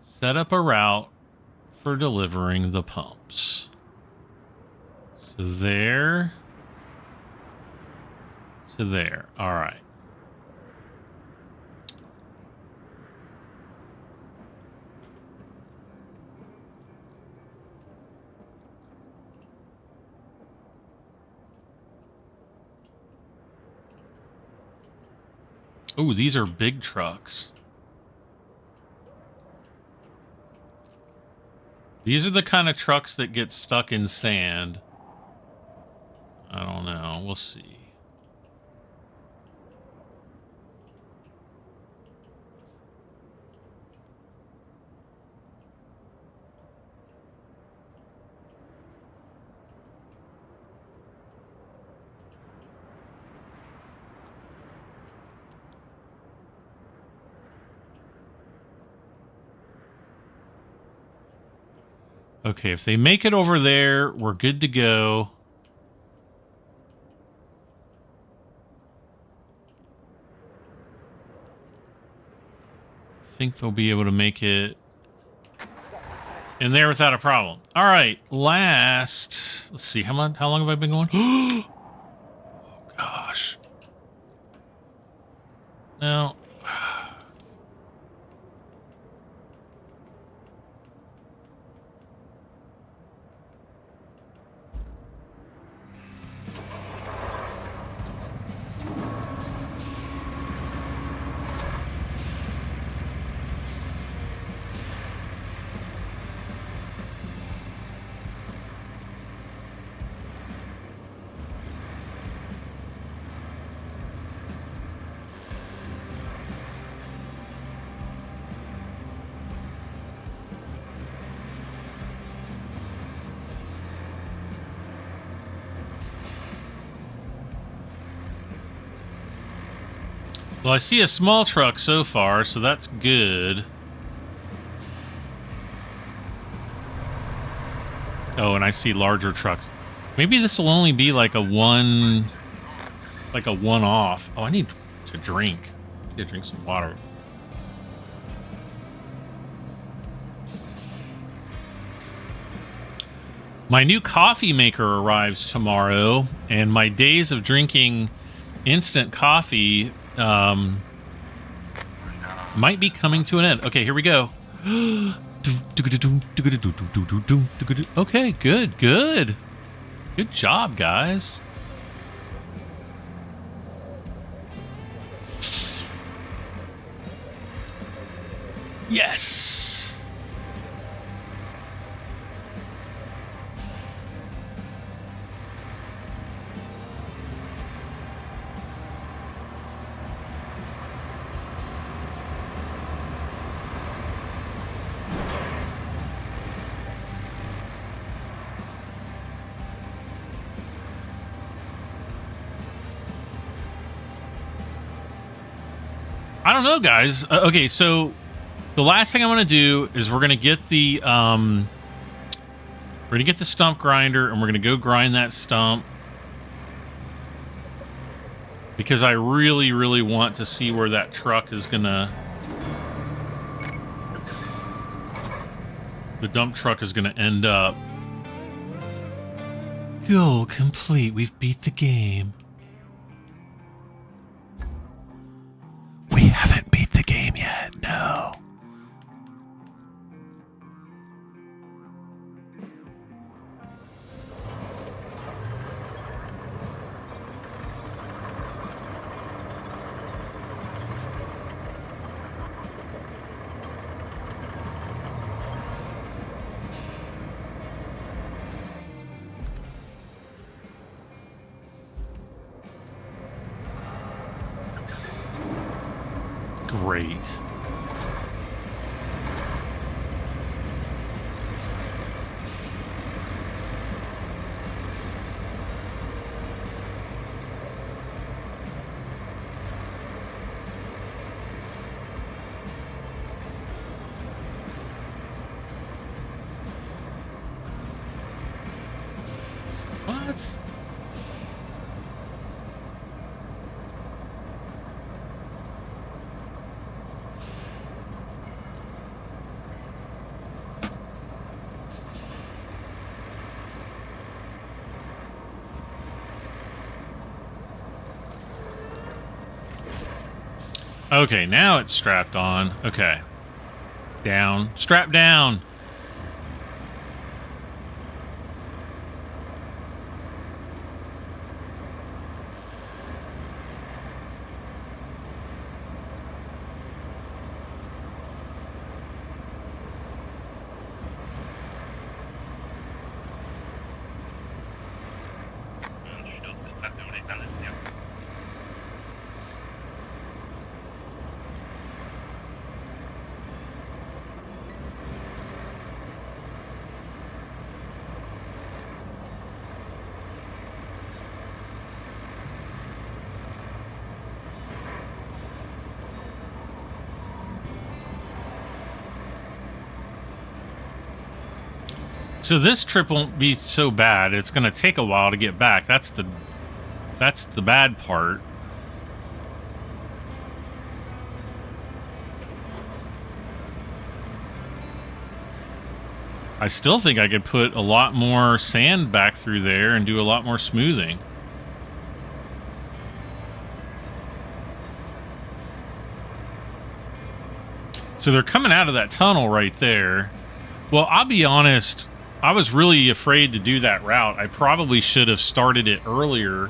Set up a route for delivering the pumps. So there to there. All right. Oh, these are big trucks. These are the kind of trucks that get stuck in sand. I don't know. We'll see. Okay, if they make it over there, we're good to go. I think they'll be able to make it in there without a problem. All right, last... Let's see, how long have I been going? Oh, gosh. No. Well, I see a small truck so far, so that's good. Oh, and I see larger trucks. Maybe this will only be like a one-off. Oh, I need to drink. I need to drink some water. My new coffee maker arrives tomorrow, and my days of drinking instant coffee might be coming to an end. Okay, here we go. Okay, good. Good job, guys. Yes. I don't know, guys. Okay, so the last thing I want to do is we're gonna get the stump grinder, and we're gonna go grind that stump because I really, really want to see where that truck is gonna. The dump truck is gonna end up. Goal complete. We've beat the game. We haven't beat the game yet, no. Great. Okay, now it's strapped on. Okay. Down. Strap down. So this trip won't be so bad. It's going to take a while to get back. That's the bad part. I still think I could put a lot more sand back through there and do a lot more smoothing. So they're coming out of that tunnel right there. Well, I'll be honest, I was really afraid to do that route. I probably should have started it earlier.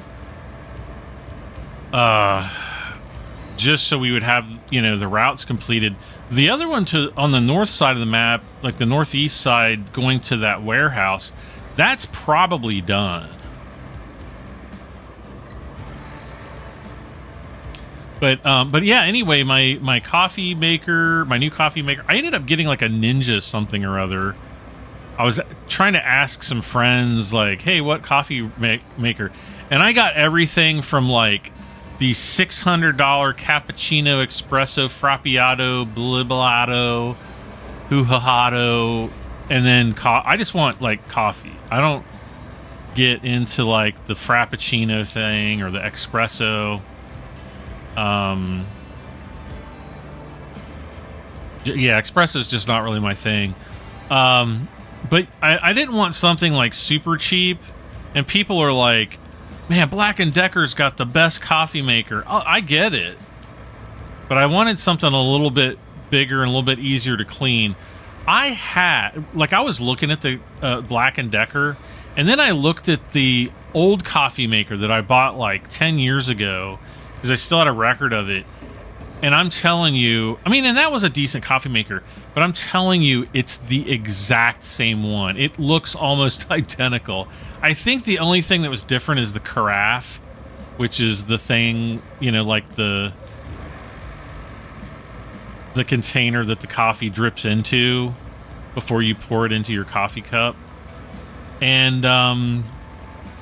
Just so we would have, you know, the routes completed. The other one on the north side of the map, like the northeast side going to that warehouse, that's probably done. But yeah, anyway, my coffee maker, my new coffee maker, I ended up getting like a Ninja something or other. I was trying to ask some friends, like, hey, what coffee maker? And I got everything from like the $600 cappuccino, espresso, frappiato, bliblato, hoo-ha-do, and then I just want like coffee. I don't get into like the frappuccino thing or the espresso. Yeah, espresso is just not really my thing. But I didn't want something like super cheap, and people are like, man, Black & Decker's got the best coffee maker. Oh, I get it. But I wanted something a little bit bigger and a little bit easier to clean. I was looking at the Black & Decker, and then I looked at the old coffee maker that I bought like 10 years ago, because I still had a record of it. And I'm telling you, I mean, and that was a decent coffee maker, but I'm telling you, it's the exact same one. It looks almost identical. I think the only thing that was different is the carafe, which is the thing, you know, like the container that the coffee drips into before you pour it into your coffee cup. And,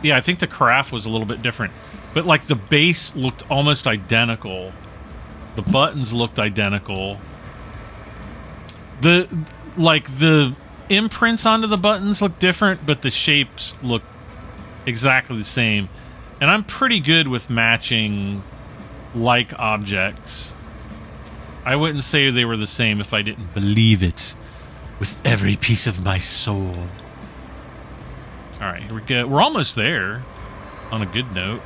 yeah, I think the carafe was a little bit different. But, like, the base looked almost identical. The buttons looked identical. The imprints onto the buttons look different, but the shapes look exactly the same. And I'm pretty good with matching like objects. I wouldn't say they were the same if I didn't believe it with every piece of my soul. All right, here we go. We're almost there on a good note.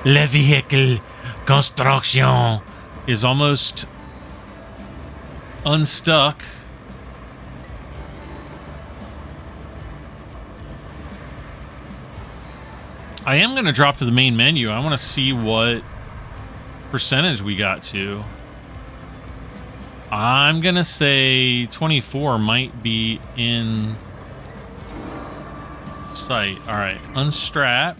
Le vehicle construction is almost unstuck. I am going to drop to the main menu. I want to see what percentage we got to. I'm going to say 24 might be in sight. All right, unstrap.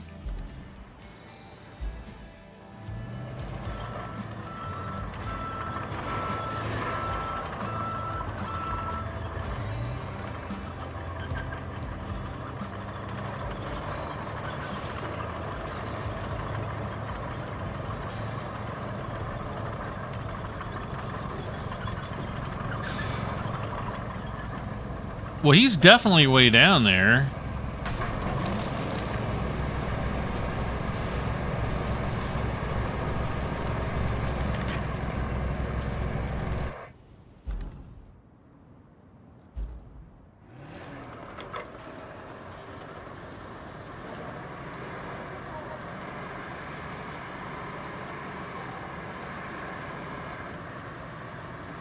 Well, he's definitely way down there.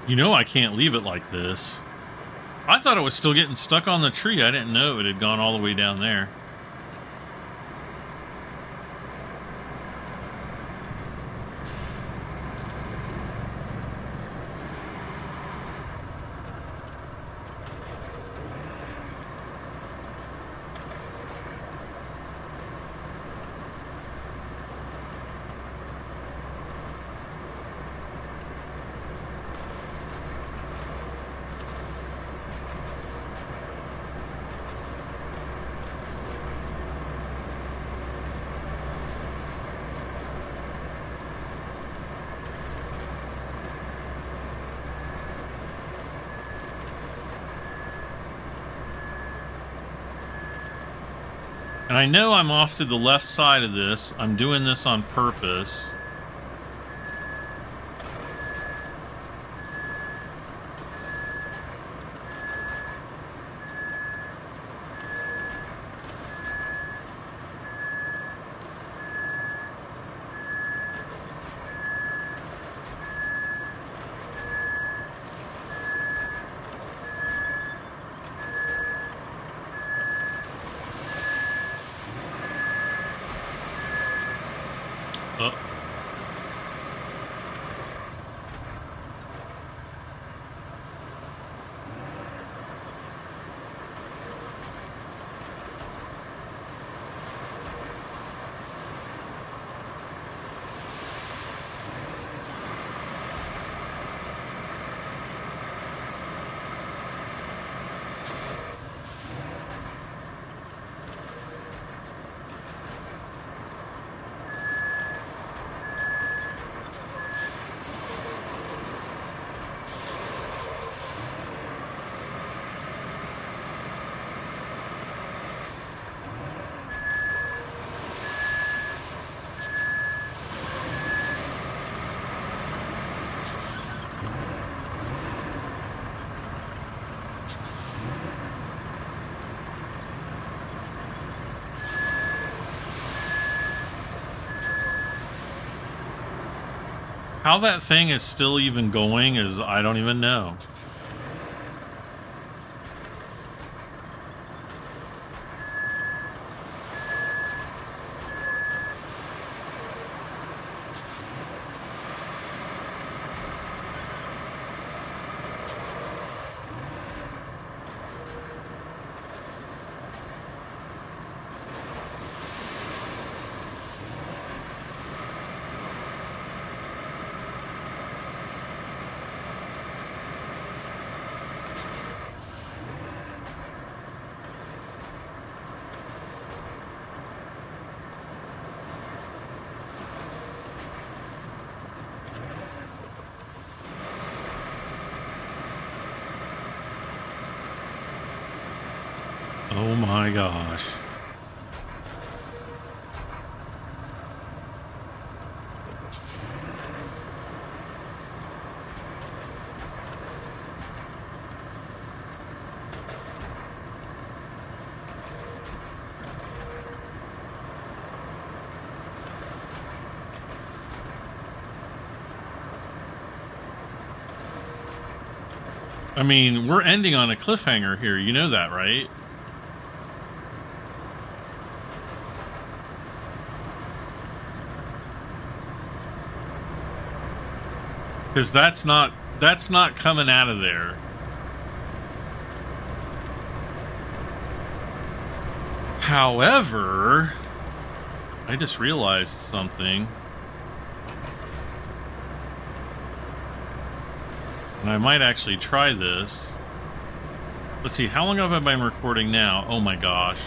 You know I can't leave it like this. I thought it was still getting stuck on the tree. I didn't know it had gone all the way down there. And I know I'm off to the left side of this. I'm doing this on purpose. How that thing is still even going is, I don't even know. Oh my gosh. I mean, we're ending on a cliffhanger here. You know that, right? Because that's not coming out of there. However, I just realized something. And I might actually try this. Let's see, how long have I been recording now? Oh my gosh.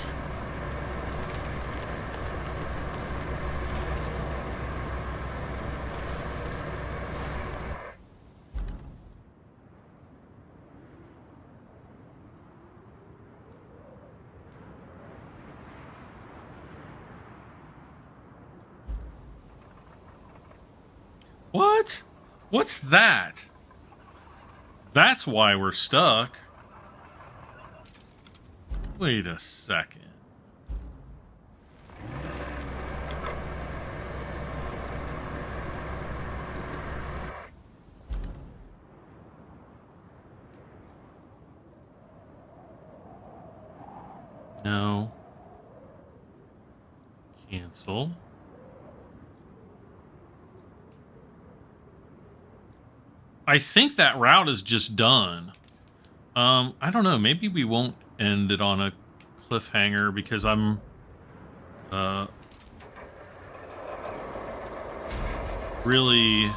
What? What's that? That's why we're stuck. Wait a second. No. Cancel. I think that route is just done. I don't know. Maybe we won't end it on a cliffhanger because I'm really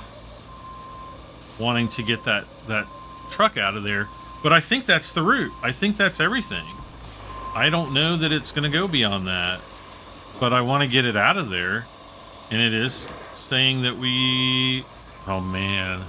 wanting to get that truck out of there. But I think that's the route. I think that's everything. I don't know that it's going to go beyond that, but I want to get it out of there. And it is saying that we... Oh, man.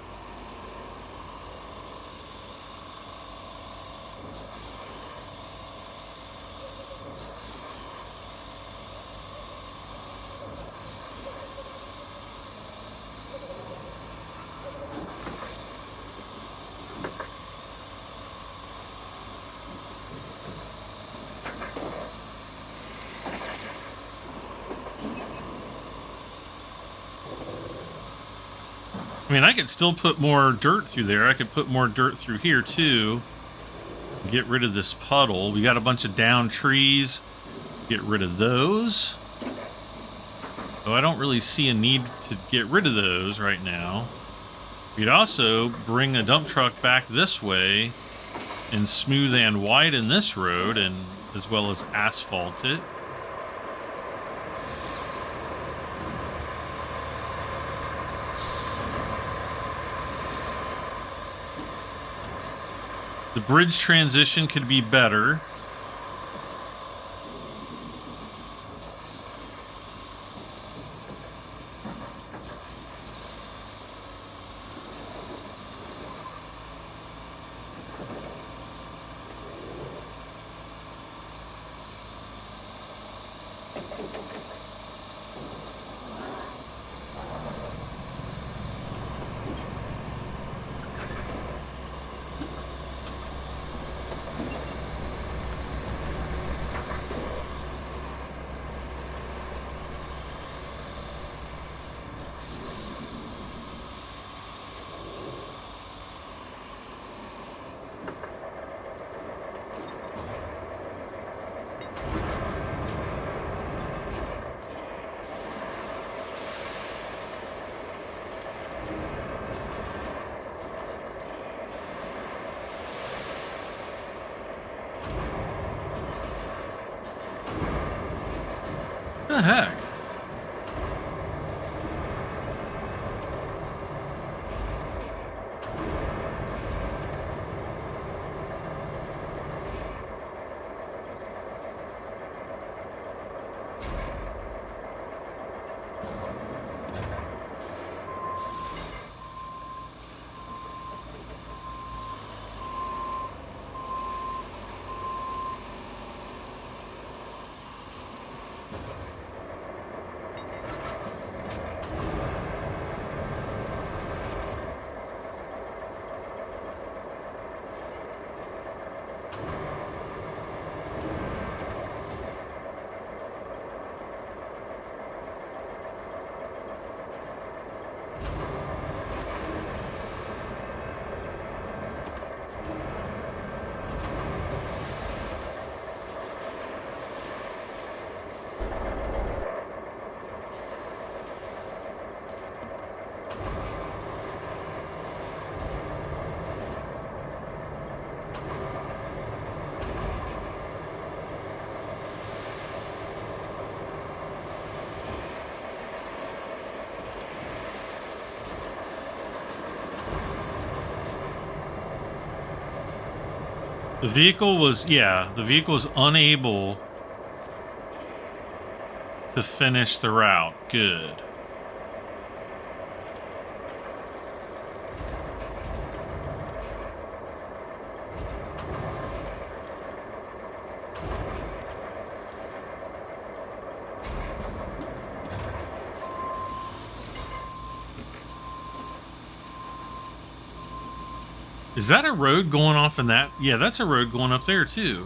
I mean, I could still put more dirt through there. I could put more dirt through here, too. Get rid of this puddle. We got a bunch of down trees. Get rid of those. Though I don't really see a need to get rid of those right now. We'd also bring a dump truck back this way and smooth and widen this road, and as well as asphalt it. The bridge transition could be better. What the heck? The vehicle was, the vehicle was unable to finish the route. Good. Is that a road going off in that? Yeah, that's a road going up there, too.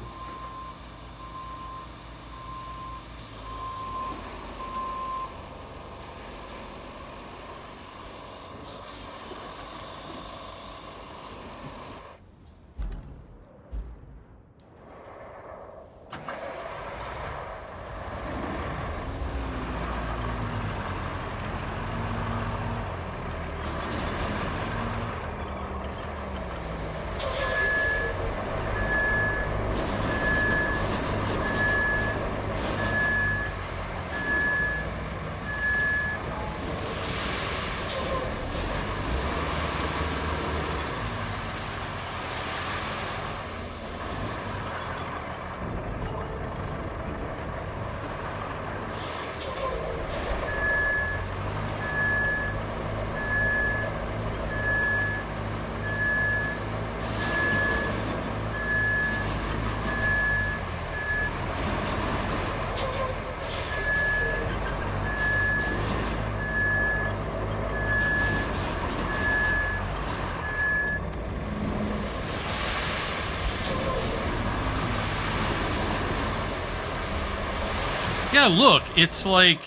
Yeah, look, it's like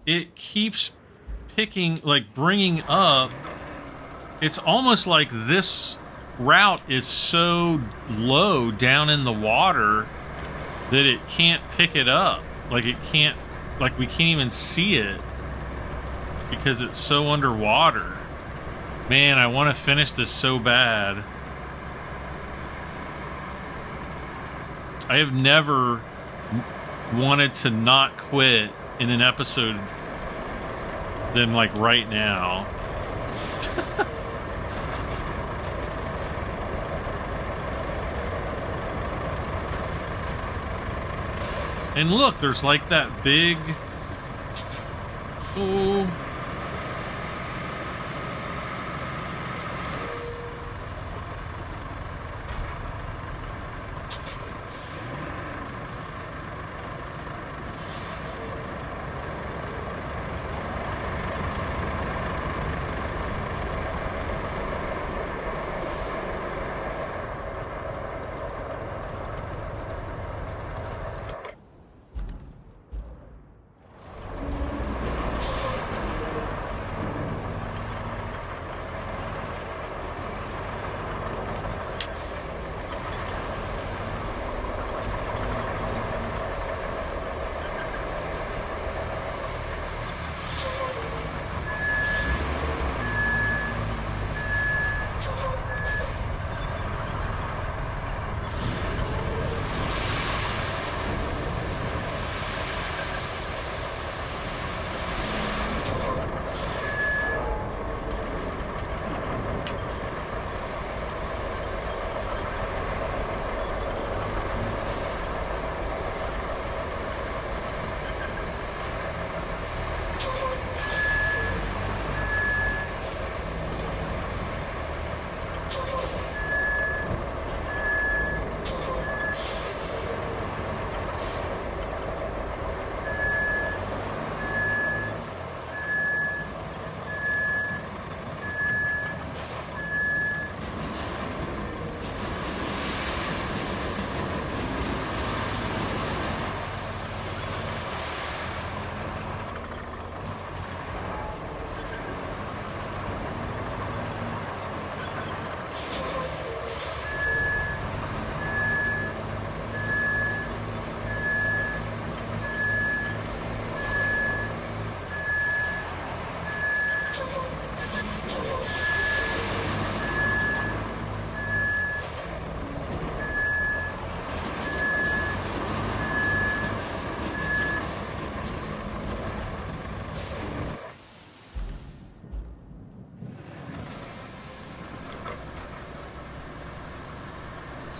it keeps picking, like bringing up. It's almost like this route is so low down in the water that it can't pick it up. Like it can't, like we can't even see it because it's so underwater. Man, I want to finish this so bad. I have never wanted to not quit in an episode than like right now. And look, there's like that big... Oh...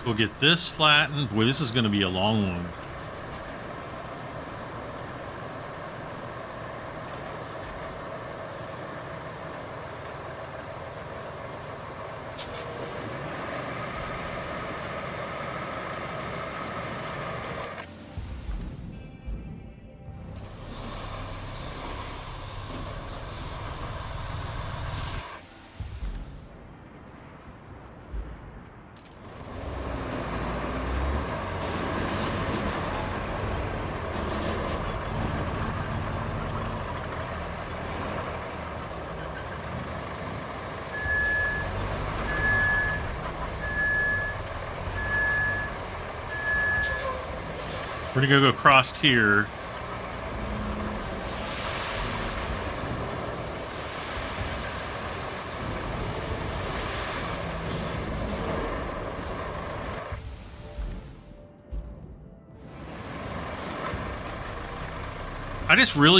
We'll get this flattened. Boy, this is going to be a long one. We're gonna go across here.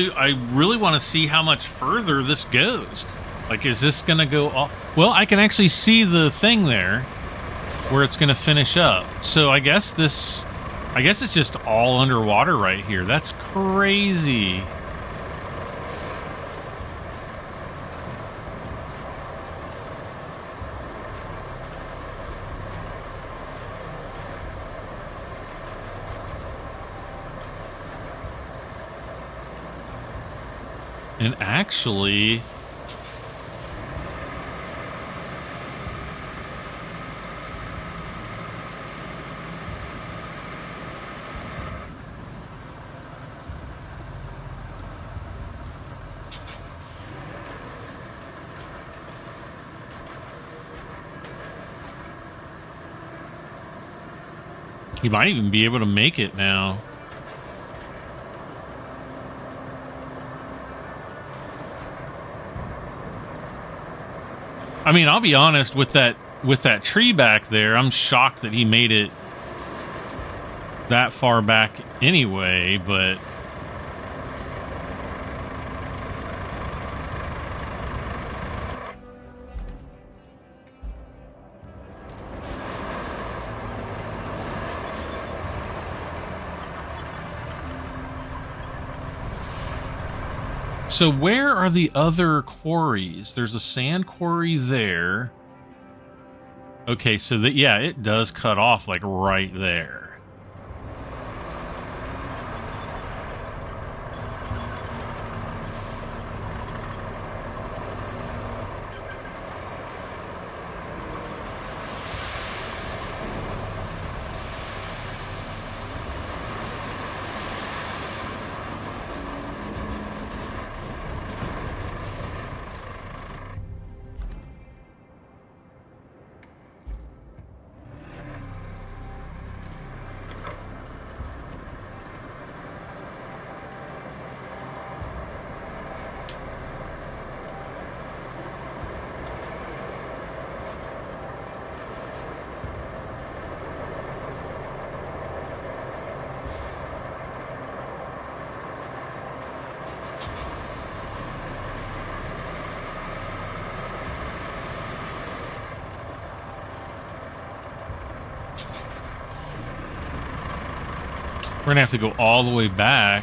I really want to see how much further this goes. Like, is this gonna go off? Well, I can actually see the thing there where it's gonna finish up. So I guess it's just all underwater right here. That's crazy. And actually... He might even be able to make it now. I mean, I'll be honest, with that tree back there, I'm shocked that he made it that far back anyway, but so where are the other quarries? There's a sand quarry there. Okay, so that, yeah, it does cut off like right there. We're gonna have to go all the way back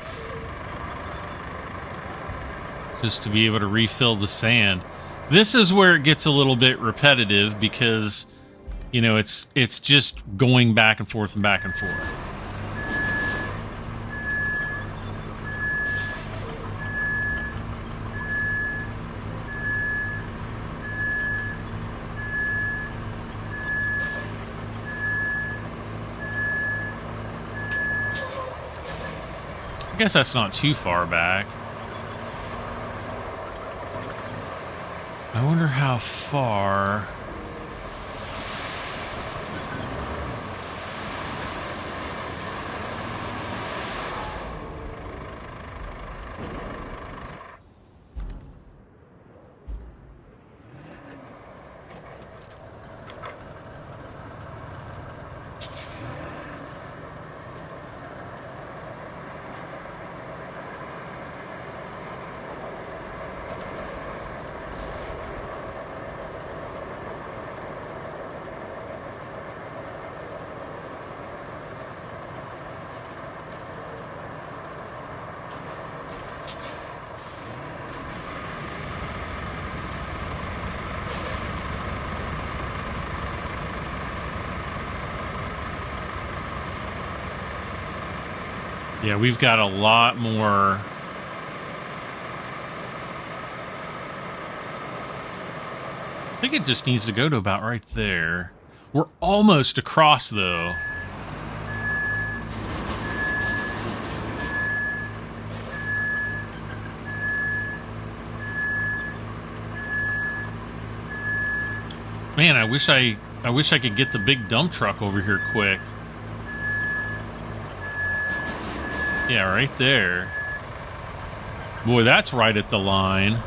just to be able to refill the sand. This is where it gets a little bit repetitive because, you know, it's just going back and forth and back and forth. I guess that's not too far back. I wonder how far. Yeah, we've got a lot more. I think it just needs to go to about right there. We're almost across, though. Man, I wish I could get the big dump truck over here quick. Yeah, right there. Boy, that's right at the line.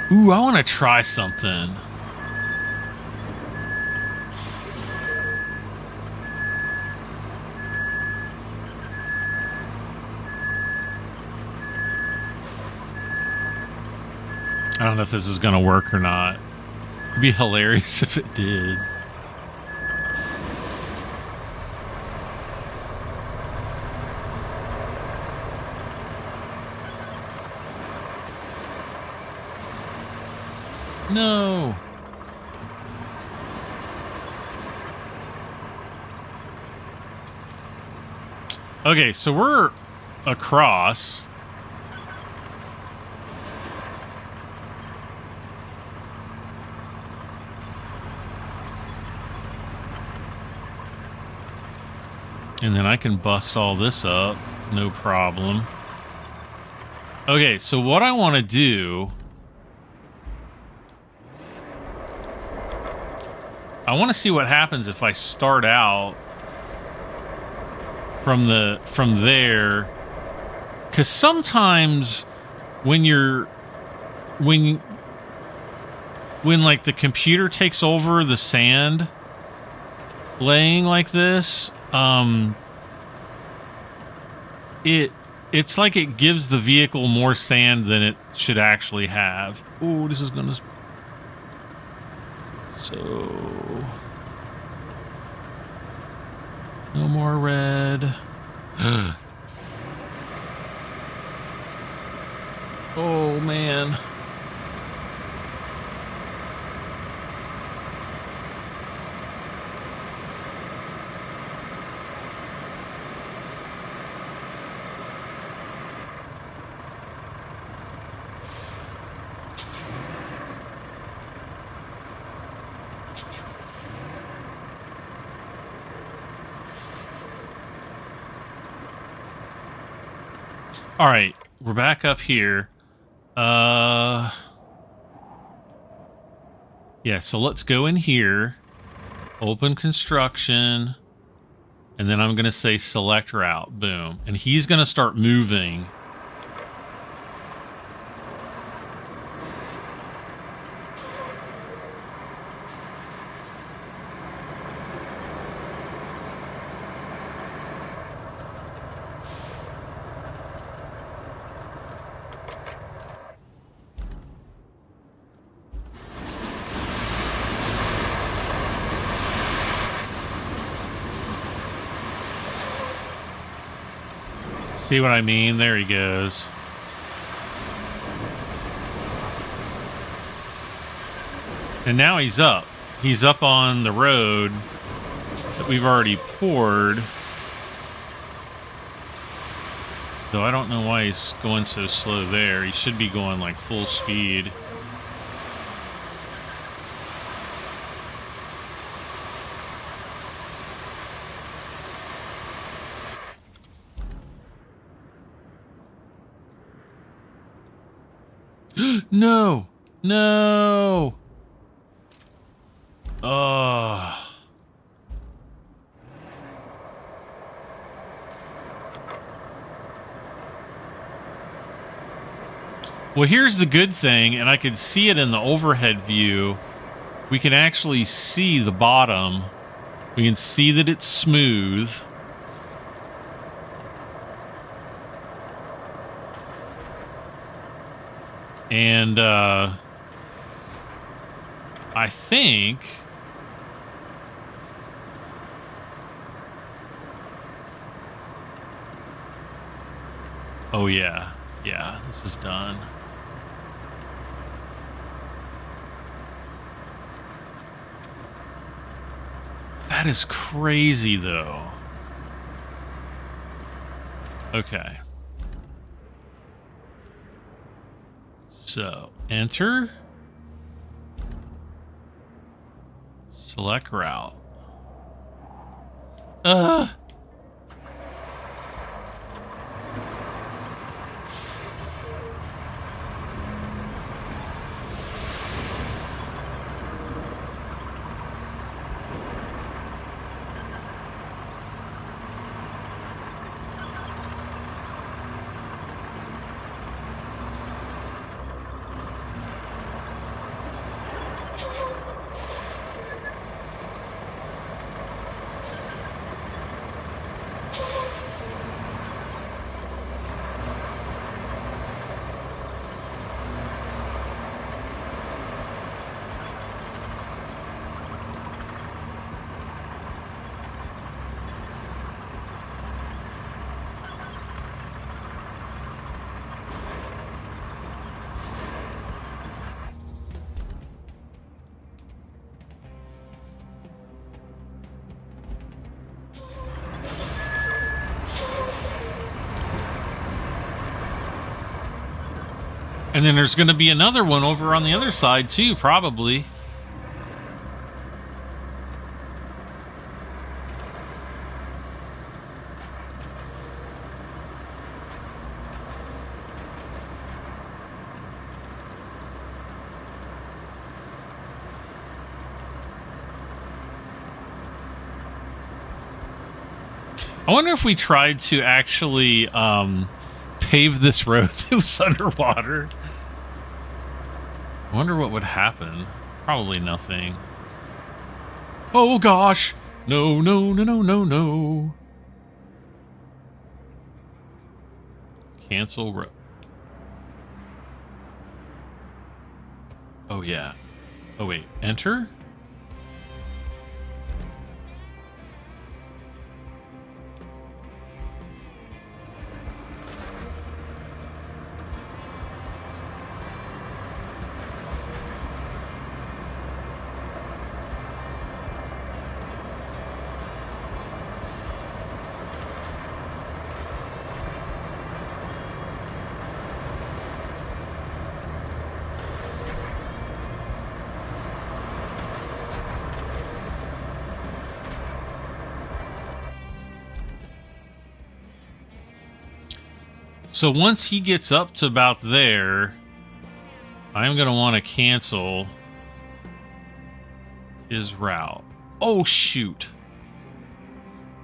Ooh, I want to try something. I don't know if this is going to work or not. It'd be hilarious if it did. No. Okay, so we're across. And then I can bust all this up, no problem. Okay, so what I want to do... I want to see what happens if I start out from there. Because sometimes when like the computer takes over the sand laying like this, it's like it gives the vehicle more sand than it should actually have. Oh, this is gonna... So... No more red. Oh, man. All right, we're back up here. Yeah, so let's go in here, open construction, and then I'm going to say select route, boom. And he's going to start moving. See what I mean? There he goes. And now he's up. He's up on the road that we've already poured. Though I don't know why he's going so slow there. He should be going like full speed. No! No! Oh. Well, here's the good thing, and I could see it in the overhead view. We can actually see the bottom. We can see that it's smooth. And, I think... Oh, yeah. Yeah, this is done. That is crazy, though. Okay. So, enter. Select route. And then there's going to be another one over on the other side too, probably. I wonder if we tried to actually pave this road that was underwater. I wonder what would happen. Probably nothing. Oh gosh! No, no, no, no, no, no. Cancel road. Oh yeah. Oh wait, enter? So once he gets up to about there, I'm going to want to cancel his route. Oh, shoot.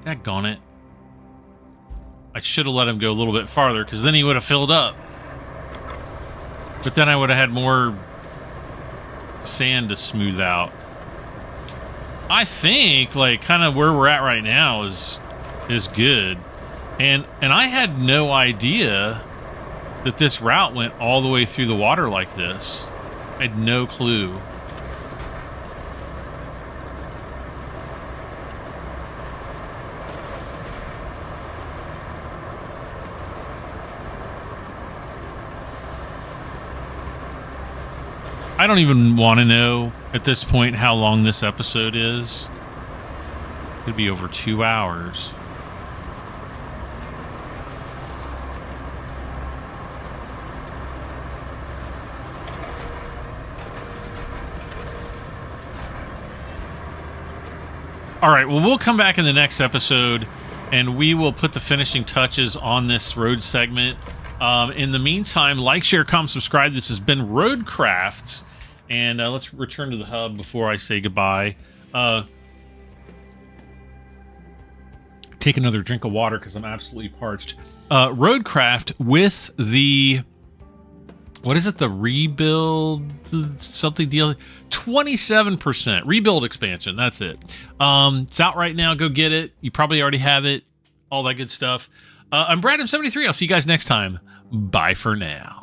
Daggone it. I should have let him go a little bit farther, because then he would have filled up. But then I would have had more sand to smooth out. I think, like, kind of where we're at right now is good. And I had no idea that this route went all the way through the water like this. I had no clue. I don't even want to know at this point how long this episode is. It could be over 2 hours. All right, well, we'll come back in the next episode, and we will put the finishing touches on this road segment. In the meantime, like, share, comment, subscribe. This has been ROADCRAFT, and let's return to the hub before I say goodbye. Take another drink of water because I'm absolutely parched. ROADCRAFT with the... What is it? The rebuild something deal? 27% rebuild expansion. That's it. It's out right now. Go get it. You probably already have it. All that good stuff. I'm Brad M73. I'll see you guys next time. Bye for now.